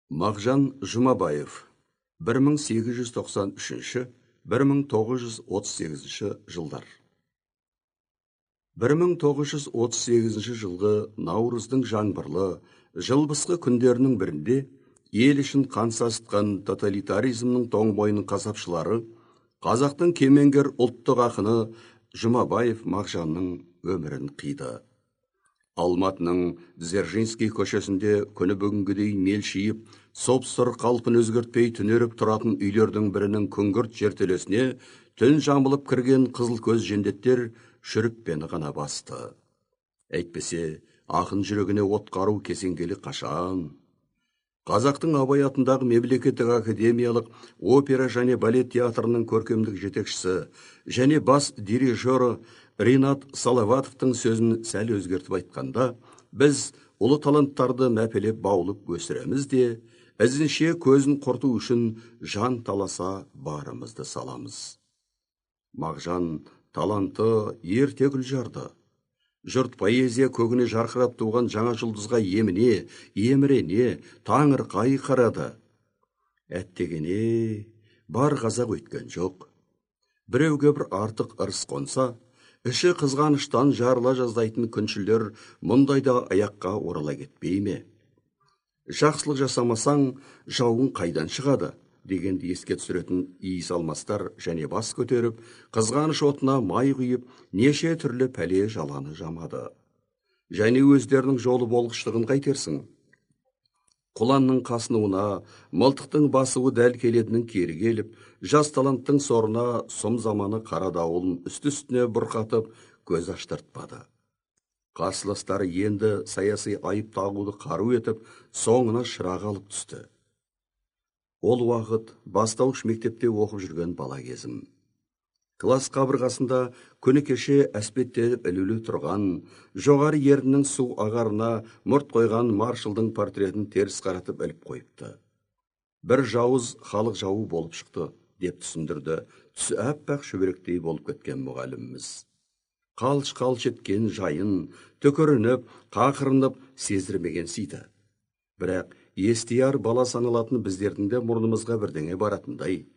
Мағжан Жұмабаев 1893-1938 жылдар. 1938 жылғы наурыздың жаңбырлы, жылбысқы күндерінің бірінде ел ішін қан сасытқан тоталитаризмнің тоңмойын қасапшылары қазақтың кемеңгер ұлттық ақыны Жұмабаев Мағжанның өмірін қиды. Алматының Дзержинский көшесінде күні бүгінгідей мелшиіп, соп-сұр қалпын өзгертпей түнеріп тұратын үйлердің бірінің күңгірт жертөлесіне түн жамылып кірген қызыл көз жендеттер шүріппені ғана басты. Әйтпесе, ақын жүрегіне от қару кесенгелі қашан. Қазақтың Абай атындағы мемлекеттік академиялық опера және балет театрының көркемдік жетекшісі және бас дирижері Ринат Салаватовтың сөзін сәл өзгертіп айтқанда, біз ұлы таланттарды мәпелеп баулып өсіреміз де, ізінше көзін құрту үшін жан таласа барымызды саламыз. Мағжан таланты ерте гүлжарды. Жұрт поэзия көгіне жарқырап туған жаңа жұлдызға еміне, емірене, таңырқай қарады. Әттегене, бар қазақ өткен жоқ. Біреуге бір артық ырыс қонса, іші қызғаныштан жарыла жаздайтын күншілер мұндайда аяққа орала кетпей ме? Жақсылық жасамасаң, жауың қайдан шығады? Дегенді еске түсіретін иіс алмастар және бас көтеріп, қызғаныш отына май құйып, неше түрлі пәле жаланы жамады. Және өздерінің жолы болғыштығын қайтерсің? Құланның қасынуына, мылтықтың басуы дәл келедінің кері келіп, жас таланттың сорына сұм заманы қара дауылын үсті-үстіне бұрқатып, көз аштыртпады. Қарсыластары енді саяси айып тағуды қару етіп, соңына шырақ алып түсті. Ол уақыт бастауыш мектепте оқып жүрген бала кезім. Класс қабырғасында күні кеше әспеттеліп ілулі тұрған, жоғары еріннің су ағарына мұрт қойған маршалдың портретін теріс қаратып іліп қойыпты. Бір жауыз халық жауы болып шықты, деп түсіндірді түсі әппақ шүберектей болып кеткен мұғаліміміз. Қалш-қалш еткен жайын, түкірініп, қақырынып сездірмеген сиді. Бірақ естияр бала саналатын біздердің де мұрнымызға бірдеңе баратындай.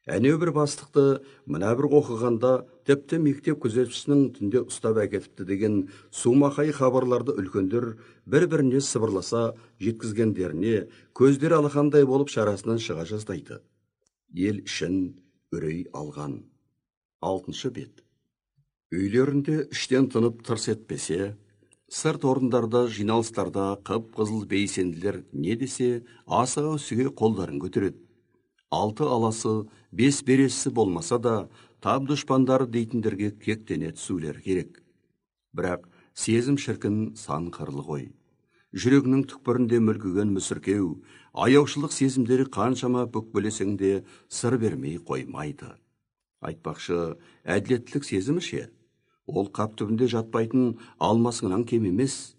Әне бір бастықты мына бір оқығанда тіпті мектеп күзетшісінің түнде ұстап әкетіпті деген сумақай хабарларды үлкендер бір-біріне сыбырласа жеткізгендеріне көздері алақандай болып шарасынан шыға жаздайды. Ел ішін үрей алған. 6 бет. Үйлерінде іштен тынып тырс етпесе, сырт орындарда, жиналыстарда қып-қызыл бейсенділер не десе, асыға үсіге қолдарын көтереді. 6 аласы, 5 бересі болмаса да, тап дұшпандары дейтіндерге кектене түсулер керек. Бірақ сезім шіркін сан қырлы ғой. Жүрегінің түкпірінде мүлгіген мүсіркеу, аяушылық сезімдері қаншама бүкбелесең де сыр бермей қоймайды. Айтпақшы, әділеттілік сезімі ше? Ол қап түбінде жатпайтын алмасыңнан кем емес.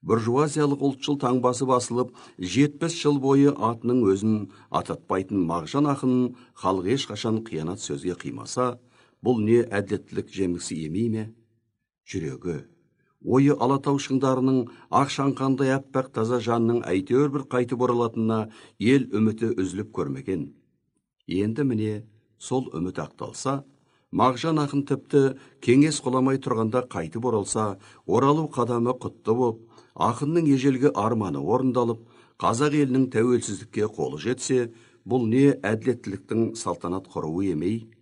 Буржуазиялық ұлтшыл таңбасы басылып, 70 жыл бойы атының өзін ататпайтын Мағжан ақынын халық ешқашан қиянат сөзге қимаса, бұл не әділеттілік жемісі емей ме? Жүрегі, ойы алатау шыңдарының ақшаңқандай әппақ таза жанның әйтеуір бір қайтып оралатынына ел үміті үзіліп көрмеген. Енді міне сол үміт ақталса, Мағжан ақын тіпті кеңес құламай тұрғанда қайтып оралса, оралу қадамы құтты боп, ақынның ежелгі арманы орындалып, қазақ елінің тәуелсіздікке қолы жетсе, бұл не әділеттіліктің салтанат құруы емей?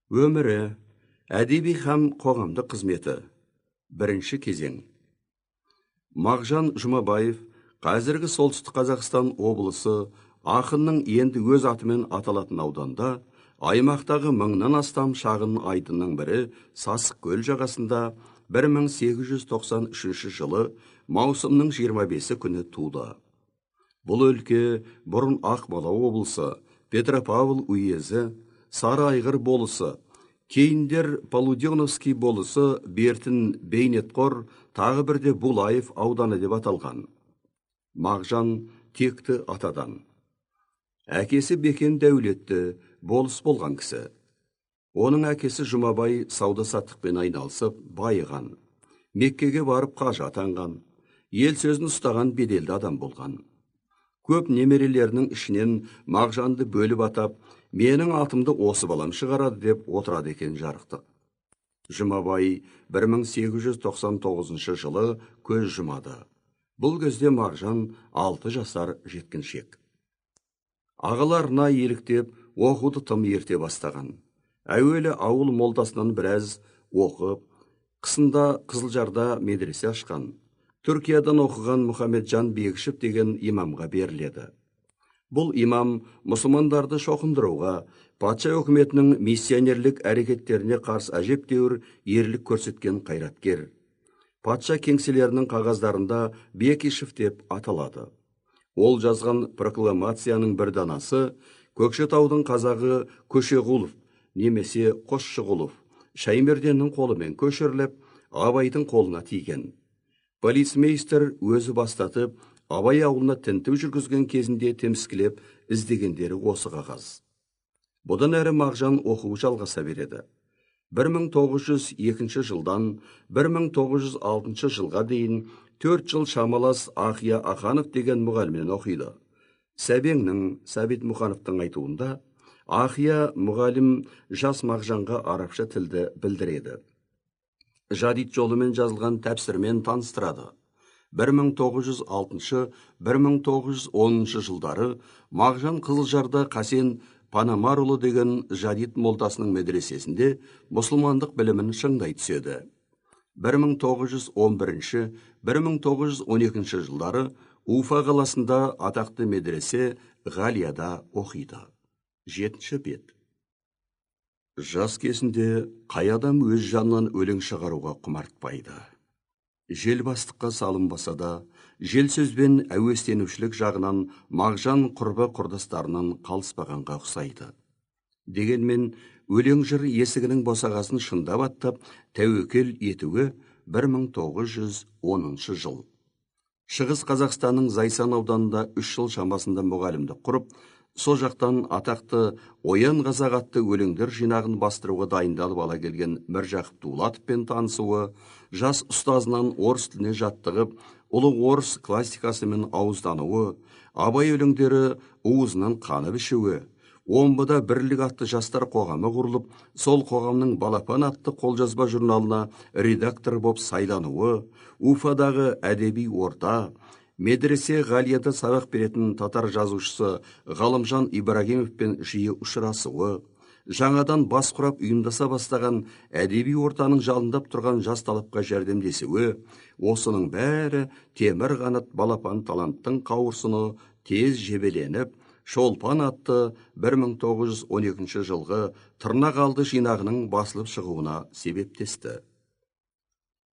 Өмірі, әдеби һәм қоғамдық қызметі. 1 кезең. Мағжан Жұмабаев, қазіргі солтүстік Қазақстан облысы, ақынның енді өз атымен аталатын ауданда, аймақтағы 1000-нан астам шағын айдынның бірі Сасық көл жағасында 1893 жылы маусымның 25 күні туды. Бұл өлке бұрын Ақмола облысы, Петропавл уезі, Сары Айғыр болысы, кейіндер Полуденовский болысы, Бертін Бейнетқор, тағы бірде Булаев ауданы деп аталған. Мағжан текті атадан. Әкесі Бекен Дәулетті болыс болған кісі. Оның әкесі Жұмабай сауда-саттықпен айналысып байыған. Меккеге барып қажы атанған. Ел сөзін ұстаған беделді адам болған. Көп немерелерінің ішінен Мағжанды бөліп атап, менің атымды осы балам шығарады деп отырады екен жарықтық. Жұмабай 1899 жылы көз жұмады. Бұл кезде Мағжан 6 жасар жеткіншек. Ағаларына еліктеп, оқуды тым ерте бастаған. Әуелі ауыл молдасынан біраз оқып, қысында Қызылжарда медресе ашқан. Түркиядан оқыған Мұхамеджан Бекішев деген имамға беріледі. Бұл имам мұсылмандарды шоқындыруға, патша өкіметінің миссионерлік әрекеттеріне қарсы әжептәуір ерлік көрсеткен қайраткер. Патша кеңселерінің қағаздарында Бекішев деп аталады. Ол жазған прокламацияның бір данасы Көкшетаудың қазағы Көшеғұлов немесе Қосшығұлов Шаймерденнің қолымен көшіріліп, Абайдың қолына тиген. Полицмейстер өзі бастатып, Абай ауылына тінту жүргізген кезінде теміскілеп іздегендері осы қағаз. Бұдан әрі Мағжан оқуы жалғаса береді. 1902 жылдан 1906 жылға дейін 4 жыл шамалас Ақия Ақанов деген мұғалімнен оқиды. Сәбеңнің, Сәбит Мұқановтың айтуында, Ақия мұғалім жас Мағжанға арабша тілді білдіреді. Жадид жолымен жазылған тәпсірмен таныстырады. 1906-1910 жылдары Мағжан Қызылжарда Қасен Панамарұлы деген Жадид молдасының медресесінде мұсылмандық білімін шыңдай түседі. 1911-1912 жылдары Уфа қаласында атақты медресе Ғалияда оқиды. 7 бет. Жас кезінде қай адам өз жанынан өлең шығаруға құмартпайды. Жел бастыққа салынбаса да, жел сөзбен әуестенушілік жағынан Мағжан құрбы құрдастарынан қалыспағанға ұқсайды. Дегенмен, өлең жыр есігінің босағасын шындап аттап, тәуекел етуі 1910 жыл. Шығыс Қазақстанның Зайсан ауданында 3 жыл шамасында мұғалімді құрып, со жақтан атақты Оян қазақ атты өлеңдер жинағын бастыруға дайындалып ала келген Міржақып Дулатовпен танысуы, жас ұстазынан орыс тіліне жаттығып, ұлы орыс классикасымен ауыздануы, Абай өлеңдері уызынан қанып ішуі, Омбыда бірлік атты жастар қоғамы құрылып, сол қоғамның Балапан атты қолжазба журналына редактор боп сайлануы, Уфадағы әдеби орта, медресе Ғалияда сабақ беретін татар жазушысы Ғалымжан Ибрагимовпен жиі ұшырасуы, жаңадан бас құрап ұйымдаса бастаған әдеби ортаның жалындап тұрған жас талапқа жәрдемдесуі, осының бәрі темір қанат Балапан таланттың қауырсыны тез жебеленіп, Шолпан атты 1912 жылғы Тырнақалды жинағының басылып шығуына себептесті.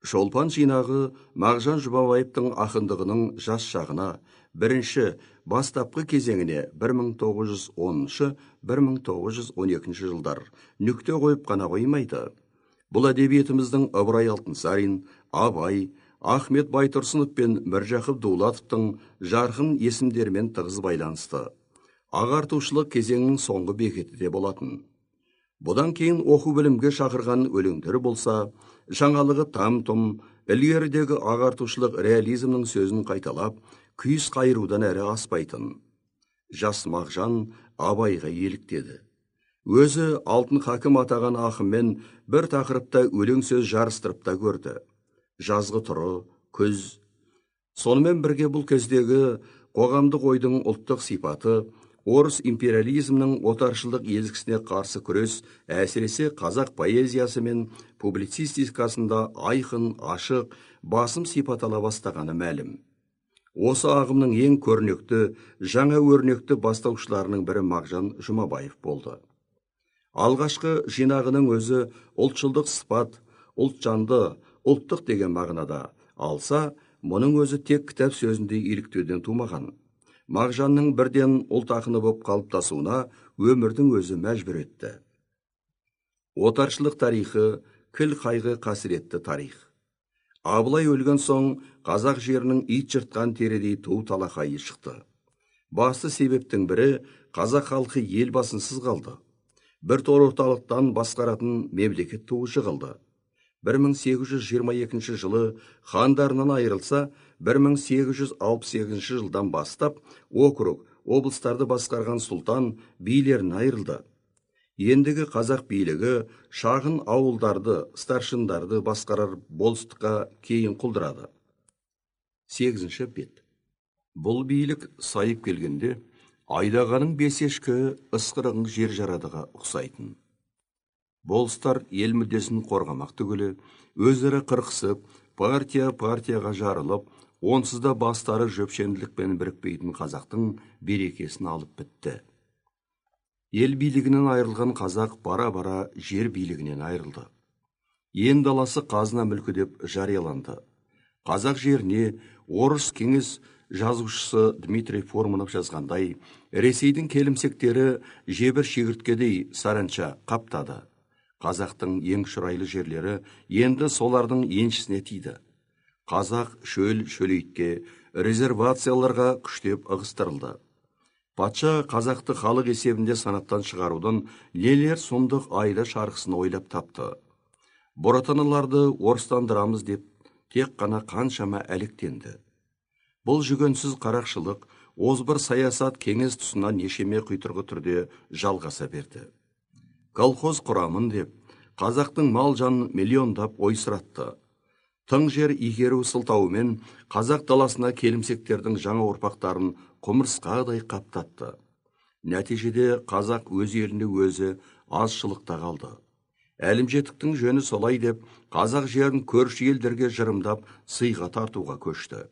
Шолпан жинағы Мағжан Жұмабаевтың ақындығының жас шағына, бірінші бастапқы кезеңіне 1910-1912 жылдар нүкте қойып қана қоймайды. Бұл әдебиетіміздің Ыбырай Алтынсарин, Абай, Ахмет Байтұрсынов пен Міржақып Дулатовтың жарқын есімдермен тығыз байланысты. Ағартушылық кезеңнің соңғы бекеті де болатын. Бұдан кейін оқу білімге шақырған өлеңдері болса, жаңалығы там-тұм, ілгерідегі ағартушылық реализмнің сөзін қайталап, күйіс қайырудан әрі аспайтын. Жас Мағжан Абайға еліктеді. Өзі алтын хакім атаған ақынмен бір тақырыпта өлең сөз жарыстырып та көрді. Жазғы тұры, күз. Сонымен бірге бұл кездегі қоғамдық ойдың ұлттық сипаты, орыс империализмнің отаршылдық езгісіне қарсы күрес, әсіресе қазақ поэзиясы мен публицистикасында айқын, ашық, басым сипатала бастағаны мәлім. Осы ағымның ең көрнекті, жаңа өрнекті бастаушыларының бірі Мағжан Жұмабаев болды. Алғашқы жинағының өзі ұлтшылдық сыпат, ұлтжанды, ұлттық деген мағынада алса, мұның өзі тек кітап сөзінде иліктеуден тумаған. Мағжанның бірден ұлт ақыны боп қалыптасуына өмірдің өзі мәжбүр етті. Отаршылық тарихы, кіл қайғы қасіретті тарих. Абылай өлген соң қазақ жерінің ит жыртқан тередей ту талақайы шықты. Басты себептің бірі қазақ халқы ел басынсыз қалды. Бір тор орталықтан басқаратын мемлекет туы жығылды. 1822 жылы хандарынан айырылса, 1868 жылдан бастап округ, облыстарды басқарған сұлтан билерін айырылды. Ендігі қазақ билігі шағын ауылдарды, старшындарды басқарар болыстыққа кейін құлдырады. 8-ші бет. Бұл билік сайып келгенде, айдағаның бесешкі ысқырығың жер жарадыға ұқсайтын. Болыстар ел мүддесін қорғамақ түгілі, өзара қырқысып, партияға жарылып, онсыз да бастары жөпшеңділікпен бірікпейтін қазақтың берекесін алып бітті. Ел билігінен айырылған қазақ бара-бара жер билігінен айырылды. Ен даласы қазына мүлкі деп жарияланды. Қазақ жеріне орыс кеңес жазушысы Дмитрий Форманов жазғандай, Ресейдің келімсектері жебір шегірткедей саранча қаптады. Қазақтың ең шұрайлы жерлері енді солардың еншісіне тиді. Қазақ шөлейтке, резервацияларға күштеп ығыстырылды. Патша қазақты халық есебінде санаттан шығарудың нелер сұмдық айлы шарқысын ойлап тапты. Бұратаныларды орыстандырамыз деп тек қана қаншама әлектенді. Бұл жүгенсіз қарақшылық, озбыр саясат кеңес тұсына нешеме құйтырғы түрде жалғаса берді. Колхоз құрамын деп, қазақтың мал жанын миллиондап ойсыратты. Тың жер игеру сылтауымен қазақ даласына келімсектердің жаңа ұрпақтарын құмырсқадай қаптатты. Нәтижеде қазақ өз елінде өзі азшылықта қалды. Әлімжеттіктің жөні солай деп, қазақ жерін көрші елдерге жырымдап сыйға тартуға көшті.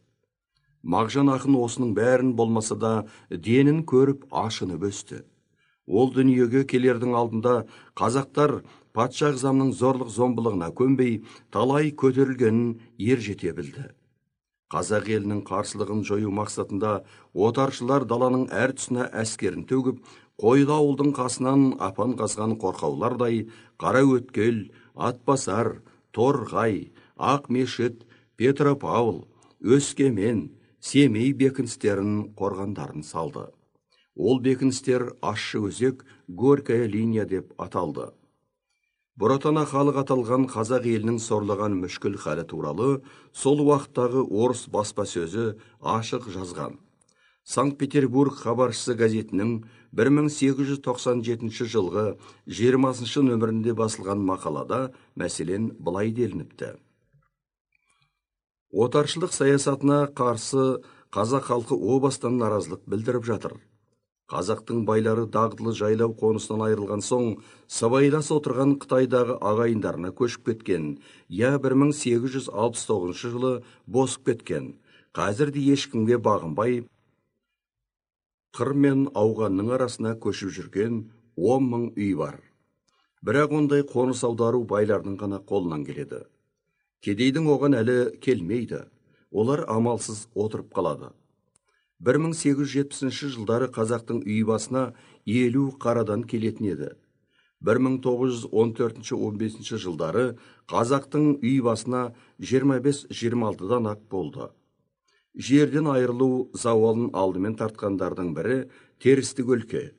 Мағжан ақын осының бәрін болмаса да денін көріп ашынып өсті. Ол дүниеге келердің алдында қазақтар патша ағзамның зорлық зомбылығына көнбей, талай көтерілгенін ер жете білді. Қазақ елінің қарсылығын жою мақсатында отаршылар даланың әр тұсына әскерін төгіп, қойлы ауылдың қасынан апан қазған қорқаулардай Қараөткел, Атбасар, Торғай, Ақмешіт, Петропавл, Өскемен, Семей бекіністерін қорғандарын салды. Ол бекіністер Ащы өзек, Горькая линия деп аталды. Бұратана халық аталған қазақ елінің сорлаған мүшкіл халі туралы сол уақыттағы орыс баспасөзі ашық жазған. Санкт-Петербург хабаршысы газетінің 1897 жылғы 20 нөмірінде басылған мақалада мәселен былай делініпті. Отаршылық саясатына қарсы қазақ халқы о бастан наразылық білдіріп жатыр. Қазақтың байлары дағдылы жайлау қонысынан айырылған соң, сыбайлас отырған Қытайдағы ағайындарына көшіп кеткен, 1869 жылы босып кеткен. Қазірде ешкімге бағынбай, қыр мен ауғанның арасына көшіп жүрген 10 мың үй бар. Бірақ ондай қоныс аудару байлардың ғана қолынан келеді. Кедейдің оған әлі келмейді. Олар амалсыз отырып қалады. 1870 жылдары қазақтың үй басына 50 қарадан келетін еді. 1914-15 жылдары қазақтың үй басына 25-26-дан ақ болды. Жерден айырылу зауалын алдымен тартқандардың бірі Терістік өлке.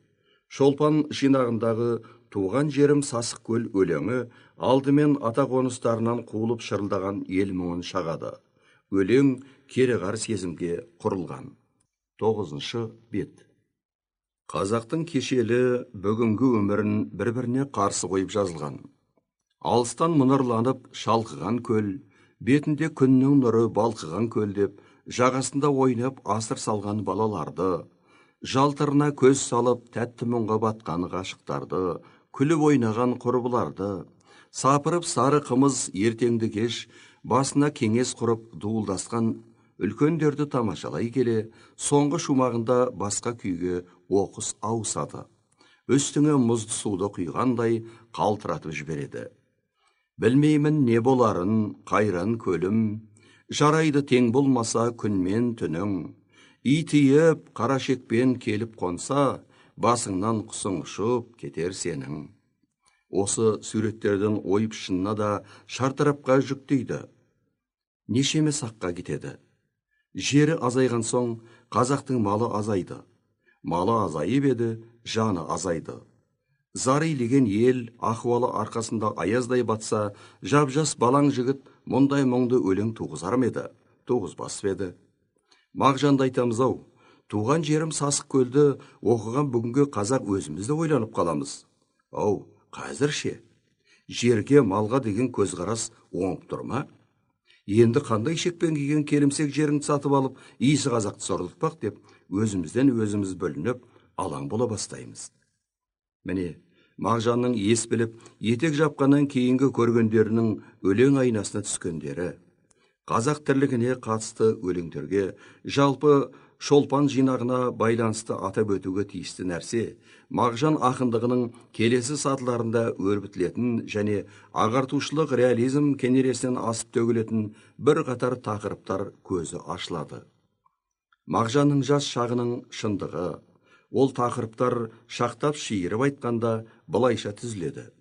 Шолпан жинағындағы туған жерім Сасық көл өлеңі алдымен ата қоныстарынан қуылып шырылдаған ел мұңын шағады. Өлең кереғар сезімге құрылған. 9-шы бет. Қазақтың кешелі бүгінгі өмірін бір-біріне қарсы қойып жазылған. Алыстан мұнарланып шалқыған көл, бетінде күннің нұры балқыған көл деп, жағасында ойнап асыр салған балаларды, жалтырына көз салып тәтті мұңға батқан ғашықтарды, күліп ойнаған құрбыларды, сапырып сары қымыз ертеңді кеш, басына кеңес құрып дуылдасқан үлкендерді тамашалай келе, соңғы шумағында басқа күйге оқыс ауысады. Үстіңе мұзды суды құйғандай қалтыратып жібереді. Білмеймін не боларын, қайран көлім, жарайды тең болмаса күнмен түнің. Итиіп, қарашекпен келіп қонса, басыңнан құсың ұшып кетер сенің. Осы суреттердің ойып шынына да шартарапқа жүктейді. Нешеме саққа кетеді. Жері азайған соң, қазақтың малы азайды. Малы азайып еді, жаны азайды. Зар илеген ел ахуалы арқасында аяздай батса, жап-жас балаң жігіт мұндай мұңды өлең туғызар ма еді? туғызбас еді. Мағжанды айтамыз-ау, туған жерім Сасық Көлді оқыған бүгінгі қазақ өзімізді ойланып қаламыз. Ау, қазір ше? Жерге, малға деген көзқарас оңып тұр ма? Енді қандай шекпен киген келімсек жеріңді сатып алып, иісі қазақты сорлытпақ деп, өзімізден өзіміз бөлініп, алаң бола бастаймыз. Міне, Мағжанның ес біліп, етек жапқаннан кейінгі көргендерінің өлең айнасына түскендері, қазақ тірлігіне қатысты өлеңдерге, жалпы шолпан жинағына байланысты атап өтуге тиісті нәрсе, Мағжан ақындығының келесі сатыларында өрбітілетін және ағартушылық реализм кенересінен асып төгілетін бір қатар тақырыптар көзі ашылады. Мағжанның жас шағының шындығы, ол тақырыптар шақтап шиырып айтқанда былайша түзіледі.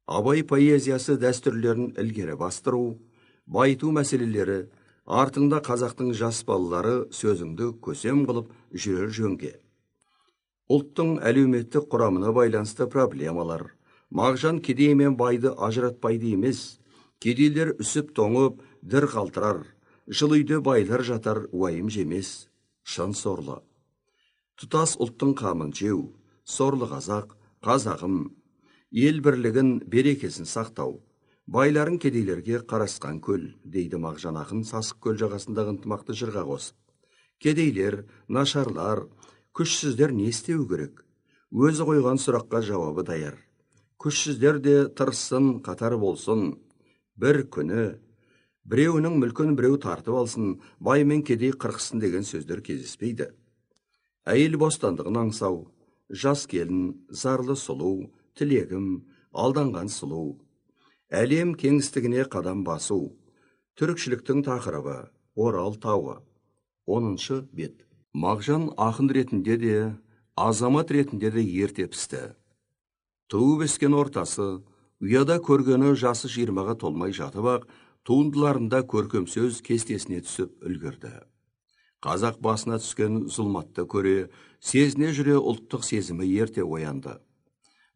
Абай поэзиясы дәстүрлерін ілгері бастыру, байыту мәселелері, артыңда қазақтың жас балалары сөзіңді көсем қылып жүрер жөнге. Ұлттың әлеуметтік құрамына байланысты проблемалар. Мағжан кедей мен байды ажыратпайды емес, кедейлер үсіп тоңып, дір қалтырар, жыл үйде байлар жатар уайым жемес, шын сорлы. Тұтас ұлттың қамын жеу, сорлы қазақ, қазағым, ел бірлігін берекесін сақтау, байларын кедейлерге қарасқан көл, дейді Мағжан ақын Сасық Көл жағасындағы ынтымақты жырға қосып. Кедейлер, нашарлар, күшсіздер не істеу керек? Өзі қойған сұраққа жауабы даяр. Күшсіздер де тырыссын, қатар болсын. Бір күні, біреуінің мүлкін біреу тартып алсын, бай мен кедей қырқсын деген сөздер кездеспейді. Әйел бостандығын аңсау, жас келін, зарлы сұлу, тілегім, алданған сұлу. Әлем кеңістігіне қадам басу, түрікшіліктің тақырыбы, Орал тауы. 10-шы бет. Мағжан ақын ретінде де, азамат ретінде де ерте пісті. Туып өскен ортасы, ұяда көргені жасы 20-ға толмай жатып-ақ, туындыларында көркем сөз кестесіне түсіп үлгерді. Қазақ басына түскен зұлматты көре, сезіне жүре ұлттық сезімі ерте оянды.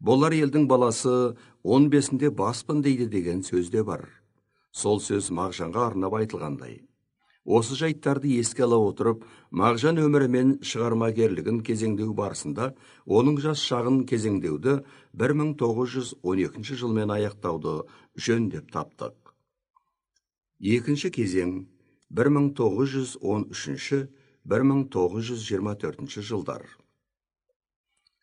Болар елдің баласы 15-інде баспын дейді деген сөзде бар. Сол сөз Мағжанға арнап айтылғандай. Осы жайттарды еске ала отырып, Мағжан өмірі мен шығармагерлігін кезеңдеу барысында, оның жас шағын кезеңдеуді 1912 жылмен аяқтауды жөн деп таптық. Екінші кезең 1913-1924 жылдар.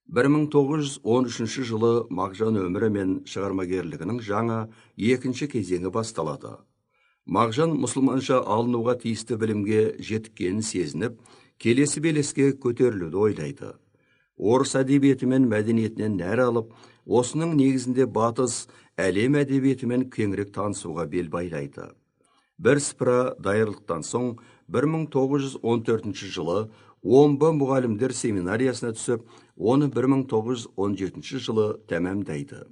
1913 жылы Мағжан өмірі мен шығармагерлігінің жаңа екінші кезеңі басталады. Мағжан мұсылманша алынуға тиісті білімге жеткенін сезініп, келесі белеске көтерілуді ойлайды. Орыс әдебиеті мен мәдениетінен нәр алып, осының негізінде батыс әлем әдебиетімен кеңірек танысуға бел байлайды. Бірсыпыра даярлықтан соң 1914 жылы Омбы мұғалімдер семинариясына түсіп, оны 1917 жылы тәмамдайды.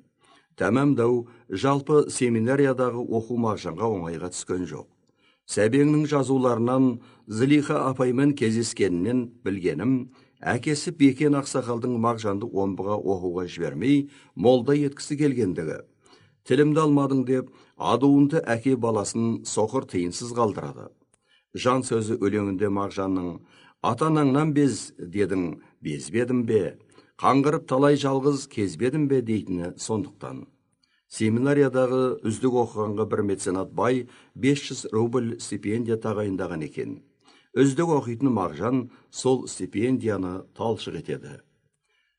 Тәмамдау жалпы семинариядағы оқу Мағжанға оңайға түскен жоқ. Сәбеңнің жазуларынан Зылиха апаймен кездескенінен білгенім, әкесі Бекен ақсақалдың Мағжанды Омбыға оқуға жібермей, молда еткісі келгендігі. Тілімді алмадың деп, адуынды әке баласын соқыр тиынсыз қалдырады. Жан сөзі өлеңінде Мағжанның «Ата-анаңнан без дедің, безбедім бе? Қаңғырып талай жалғыз кезбедім бе?» дейтіні сондықтан. Семинариядағы үздік оқығанға бір меценат бай 500 рубль стипендия тағайындаған екен. Үздік оқитын Мағжан сол стипендияны талшық етеді.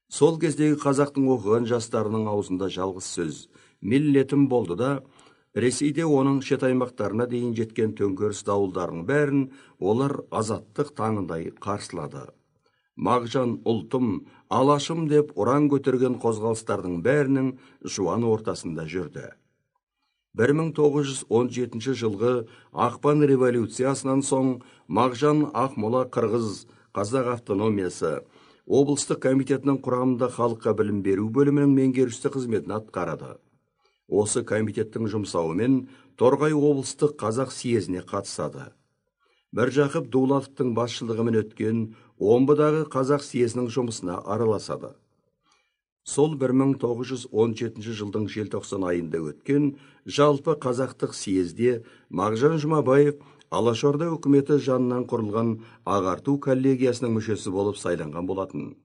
Сол кездегі қазақтың оқыған жастарының аузында жалғыз сөз «миллетім» болды да, Ресейде оның шет аймақтарына дейін жеткен төңкеріс дауылдарының бәрін олар азаттық таңындай қарсылады. Мағжан ұлтым, алашым деп ұран көтерген қозғалыстардың бәрінің жуан ортасында жүрді. 1917 жылғы ақпан революциясынан соң Мағжан Ақмола Қырғыз Қазақ автономиясы облыстық комитетінің құрамында халыққа білім беру бөлімінің меңгерушісі қызметін атқарады. Осы комитеттің жұмсауымен Торғай облыстық қазақ съезіне қатысады. Міржақып Дулатовтың басшылығымен өткен Омбыдағы қазақ съезінің жұмысына араласады. Сол 1917 жылдың желтоқсан айында өткен жалпы қазақтық съезде Мағжан Жұмабаев Алашорда үкіметі жанынан құрылған ағарту коллегиясының мүшесі болып сайланған болатын.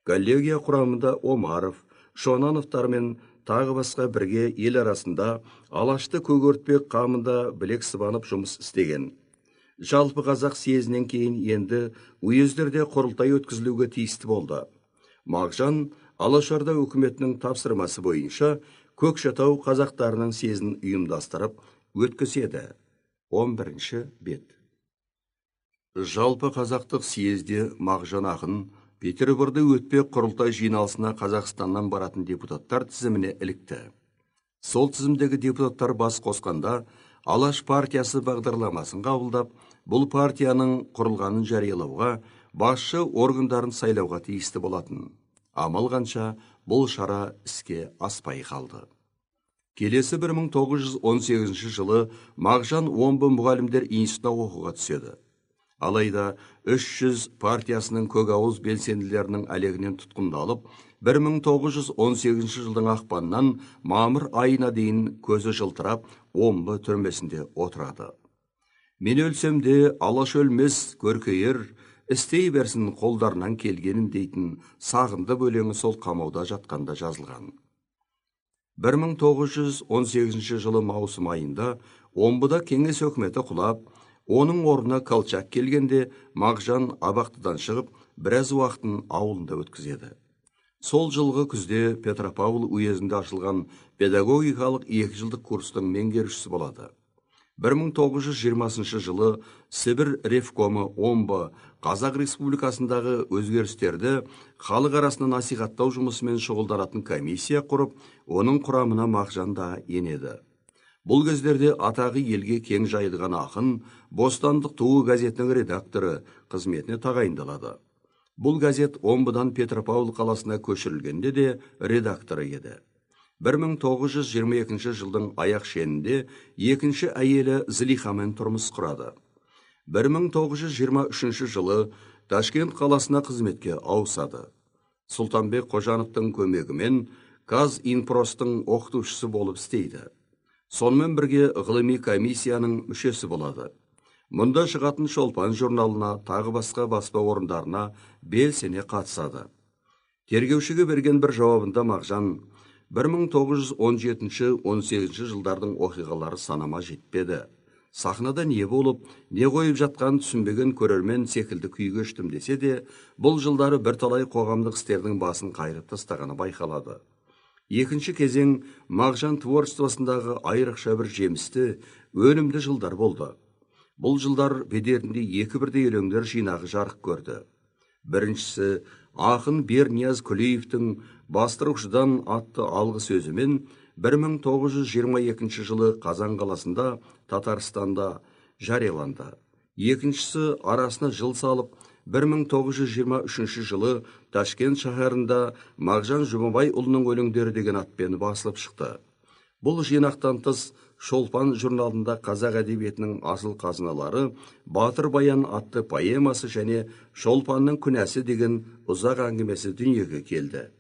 Коллегия құрамында Омаров, Шонановтар мен тағы басқа бірге ел арасында Алашты көгертпек қамында білек сыбанып жұмыс істеген. Жалпы қазақ съезінен кейін енді уездерде құрылтай өткізілуге тиісті болды. Мағжан Алашорда үкіметінің тапсырмасы бойынша Көкшетау қазақтарының съезін ұйымдастырып өткізеді. 11-ші бет. Жалпы қазақтық съезде Мағжан ақын Петерборда өтпек құрылтай жиналысына Қазақстаннан баратын депутаттар тізіміне ілікті. Сол тізімдегі депутаттар бас қосқанда Алаш партиясы бағдарламасын қабылдап, бұл партияның құрылғанын жариялауға, басшы органдарын сайлауға тиісті болатын. Амал қанша бұл шара іске аспай қалды. Келесі 1918 жылы Мағжан Омбы мұғалімдер институтына оқуға түседі. Алайда 300 партиясының көкауыз белсенділерінің әлегінен тұтқындалып, 1918 жылдың ақпаннан мамыр айына дейін көзі жылтырап, Омбы түрмесінде отырады. Мен өлсем де Алаш өлмес көркейер, істей берсін қолдарынан келгенін дейтін сағынды өлеңі сол қамауда жатқанда жазылған. 1918 жылы маусым айында Омбыда кеңес өкіметі құлап, оның орнына Колчак келгенде Мағжан абақтыдан шығып, біраз уақытын ауылында өткізеді. Сол жылғы күзде Петропавл уезінде ашылған педагогикалық 2 жылдық курстың меңгерушісі болады. 1920 жылы Сібір ревкомы Омбы Қазақ Республикасындағы өзгерістерді халық арасында насихаттау жұмысымен шұғылданатын комиссия құрып, оның құрамына Мағжан да енеді. Бұл кездерде атағы елге кең жайылған ақын Бостандық туы газетінің редакторы қызметіне тағайындалады. Бұл газет Омбыдан Петропавл қаласына көшірілгенде де редакторы еді. 1922 жылдың аяқ шенінде екінші әйелі Зылихамен тұрмыс құрады. 1923 жылы Ташкент қаласына қызметке ауысады. Сұлтанбек Қожановтың көмегімен Казинпростың оқытушысы болып істейді. Сонымен бірге ғылыми комиссияның мүшесі болады. Мұнда шығатын Шолпан журналына, тағы басқа баспа орындарына белсене қатысады. Тергеушіге берген бір жауабында Мағжан 1917-18 жылдардың оқиғалары санама жетпеді. Сахнада не болып, не қойып жатқан түсінбеген көрермен секілді күй кештім десе де, бұл жылдары бірталай қоғамдық істердің басын қайырып тастағаны байқалады. Екінші кезең Мағжан творчествосындағы айрықша бір жемісті, өнімді жылдар болды. Бұл жылдар бедерінде екі бірдей өлеңдер жинағы жарық көрді. Біріншісі ақын Бернияз Күлеевтің «Бастырушыдан» атты алғы сөзімен 1922 жылы Қазан қаласында Татарстанда жарияланды. Екіншісі арасына жыл салып 1923 жылы Ташкент шаһарында Мағжан Жұмабайұлының өлеңдері деген атпен басылып шықты. Бұл жинақтан тыс Шолпан журналында қазақ әдебиетінің асыл қазыналары Батыр баян атты поэмасы және Шолпанның күнәсі деген ұзақ әңгімесі дүниеге келді.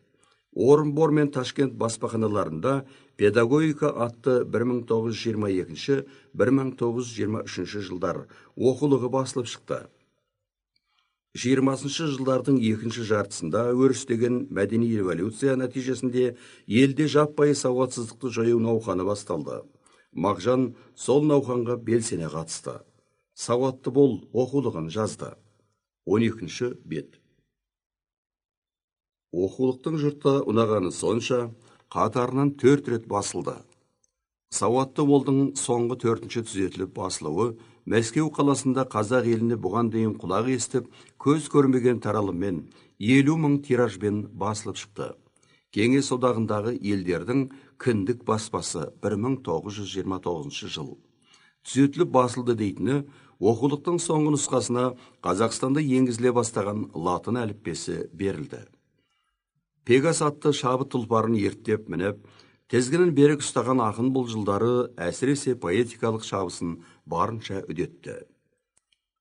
Орынбор мен Ташкент баспаханаларында педагогика атты 1922-1923 жылдар оқулығы басылып шықты. 20 жылдардың екінші жартысында өрістеген мәдени революция нәтижесінде елде жаппай сауатсыздықты жою науқаны басталды. Мағжан сол науқанға белсене қатысты. Сауатты бол оқулығын жазды. 12-ші бет. Оқулықтың жұртта ұнағаны сонша, қатарынан 4 рет басылды. Сауатты болдың соңғы 4-ші түзетіліп басылуы Мәскеу қаласында қазақ еліне бұған дейін құлақ естіп, көз көрмеген таралыммен 50 000 тиражбен басылып шықты. Кеңес одағындағы елдердің кіндік баспасы 1929 жыл. Түзетіліп басылды дейтіні, оқулықтың соңғы нұсқасына Қазақстанда енгізіле бастаған латын әліппесі берілді. Пегас атты шабыт тұлпарын ерттеп мініп, тезгінін берік ұстаған ақын бұл жылдары әсіресе поэтикалық шабысын барынша үдетті.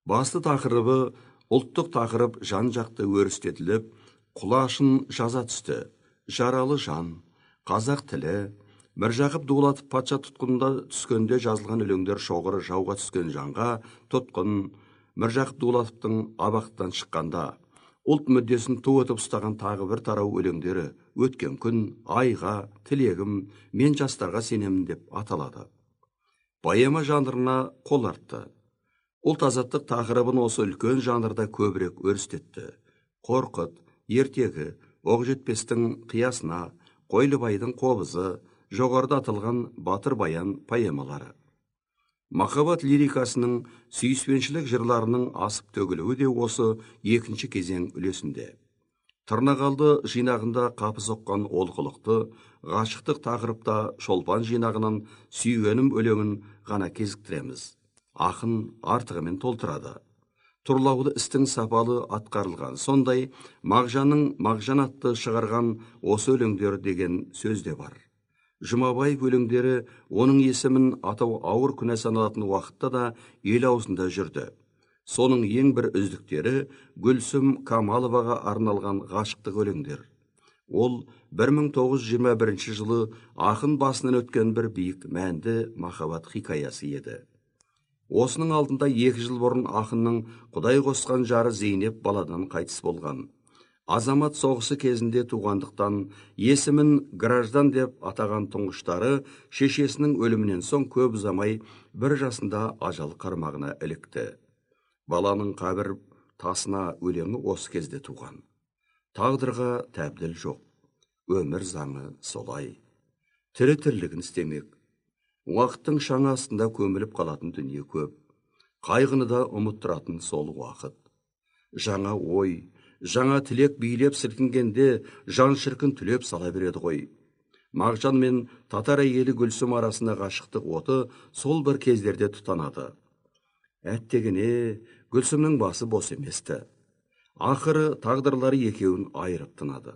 Басты тақырыбы ұлттық тақырып жан-жақты өрістетіліп, құлашын жаза түсті. Жаралы жан, қазақ тілі, Міржақып Дулатов патша тұтқынында түскенде жазылған өлеңдер шоғыры жауға түскен жанға, тұтқын, Міржақып Дулатовтың абақтыдан шыққанда, ұлт мүддесін ту етіп ұстаған тағы бір тарау өлеңдері өткен күн, айға, тілегім, мен жастарға сенемін деп аталады. Поэма жанрына қол артты. Ұлт азаттық тақырыбын осы үлкен жанрда көбірек өрістетті. Қорқыт, ертегі, Оқжетпестің қиясына, Қойлыбайдың қобызы, жоғарыда атылған Батыр баян поэмалары. Махаббат лирикасының, сүйіспеншілік жырларының асып төгілуі де осы екінші кезең үлесінде. Тырнақалды жинағында қапы соққан олқылықты, ғашықтық тақырыпта шолпан жинағынан сүйгенім өлеңін ғана кезіктіреміз. Ақын артығымен толтырады. Тұрлаулы істің сапалы атқарылған, сондай Мағжан атты шығарған осы өлеңдер деген сөзде бар. Жұмабаев өлеңдері оның есімін атау ауыр күнә саналатын уақытта да ел аузында жүрді. Соның ең бір үздіктері Гүлсім Камаловаға арналған ғашықтық өлеңдер. Ол 1921 жылы ақын басынан өткен бір биік мәнді махаббат хикаясы еді. Осының алдында 2 жыл бұрын ақынның Құдай қосқан жары Зейнеп баладан қайтыс болған. Азамат соғысы кезінде туғандықтан есімін Граждан деп атаған тұңғыштары шешесінің өлімінен соң көп ұзамай 1 жасында ажал қармағына ілікті. Баланың қабір тасына өлеңі осы кезде туған. Тағдырға тәбділ жоқ, өмір заңы солай. Тірі тірлігін істемек. Уақыттың шаңы астында көміліп қалатын дүние көп. Қайғыны да ұмыттыратын сол уақыт. Жаңа ой, жаңа тілек билеп сілкінгенде жан шіркін түлеп сала береді ғой. Мағжан мен татар әйелі Гүлсім арасында ғашықтық оты сол бір кездерде тұтанады. Әттегене Гүлсімнің басы бос еместі. Ақыры тағдырлары екеуін айырып тынады.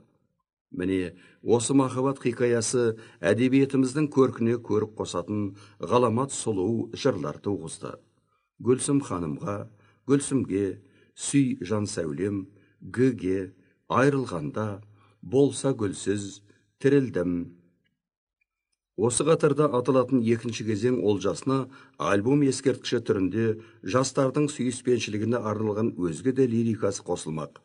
Міне, осы махаббат хикаясы әдебиетіміздің көркіне көрік қосатын ғаламат сұлу жырлар туғызды. Гүлсім ханымға, Гүлсімге, сүй жан сәулем, гүге, айрылғанда, болса гүлсіз, тірілдім. Осы қатарда аталатын екінші кезең олжасына альбом ескерткіші түрінде жастардың сүйіспеншілігіне арналған өзге де лирикасы қосылмақ.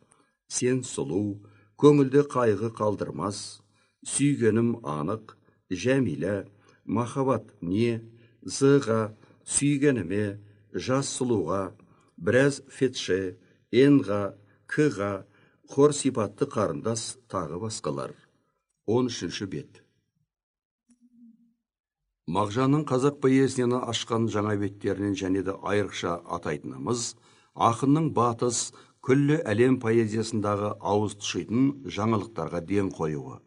Сен сұлу, көңілде қайғы қалдырмас, сүйгенім анық, Жәмилә, махаббат не, зыға, сүйгеніме, жас сұлуға, біраз фетше, енға, кыға, хор сипатты қарындас тағы басқалар. 13-ші бет. Мағжанның қазақ поэзияны ашқан жаңа беттерінен және де айрықша атайтынымыз, ақынның батыс, күллі әлем поэзиясындағы ауыз тұшитын жаңалықтарға ден қоюы.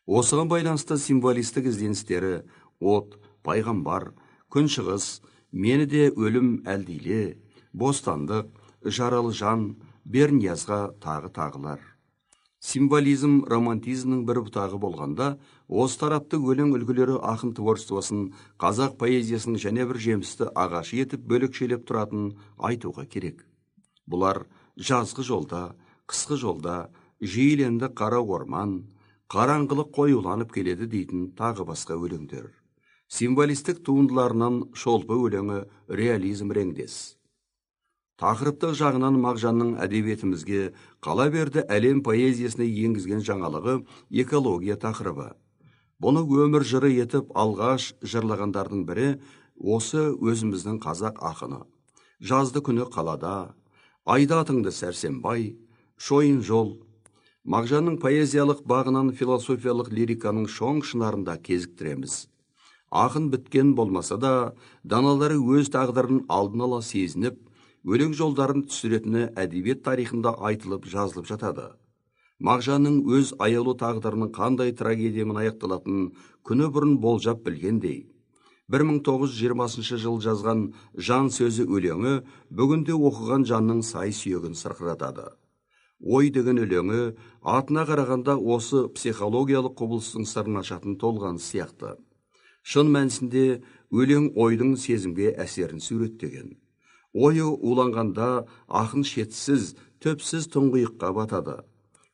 Осыған байланысты символистік ізденістері от, пайғамбар, күншығыс, мені де өлім әлдейле, бостандық, жаралы жан, Берниязға тағылар. Символизм романтизмнің бір бұтағы болғанда, осы тарапты өлең үлгілері ақын творчествосын қазақ поэзиясының және бір жемісті ағашы етіп бөлікшелеп тұратын айтуға керек. Бұлар жазғы жолда, қысқы жолда, жиіленді қара орман, қараңғылық қоюланып келеді дейтін тағы басқа өлеңдер. Символистік туындыларынан шолпы өлеңі реализм реңдес. Тақырыптық жағынан Мағжанның әдебиетімізге қала берді әлем поэзиясына енгізген жаңалығы экология тақырыбы. Бұны өмір жыры етіп алғаш жырлағандардың бірі осы өзіміздің қазақ ақыны. Жазды күні қалада, айда атыңды сәрсенбай, шойын жол. Мағжанның поэзиялық бағынан философиялық лириканың шоң шынарында кезіктіреміз. Ақын біткен болмаса да, даналары өз тағдырын алдын ала сезініп, өлең жолдарын түсіретіні әдебиет тарихында айтылып жазылып жатады. Мағжанның өз аяулы тағдырының қандай трагедиямен аяқталатынын күні бұрын болжап білгендей. 1920 жыл жазған жан сөзі өлеңі бүгінде оқыған жанның сай сүйегін сырқыратады. Ой деген өлеңі атына қарағанда осы психологиялық құбылыстың сырын ашатын толған сияқты. Шын мәнісінде өлең ойдың сезімге әсерін суреттеген. Ойы уланғанда ақын шетсіз, төпсіз тұңғиыққа батады.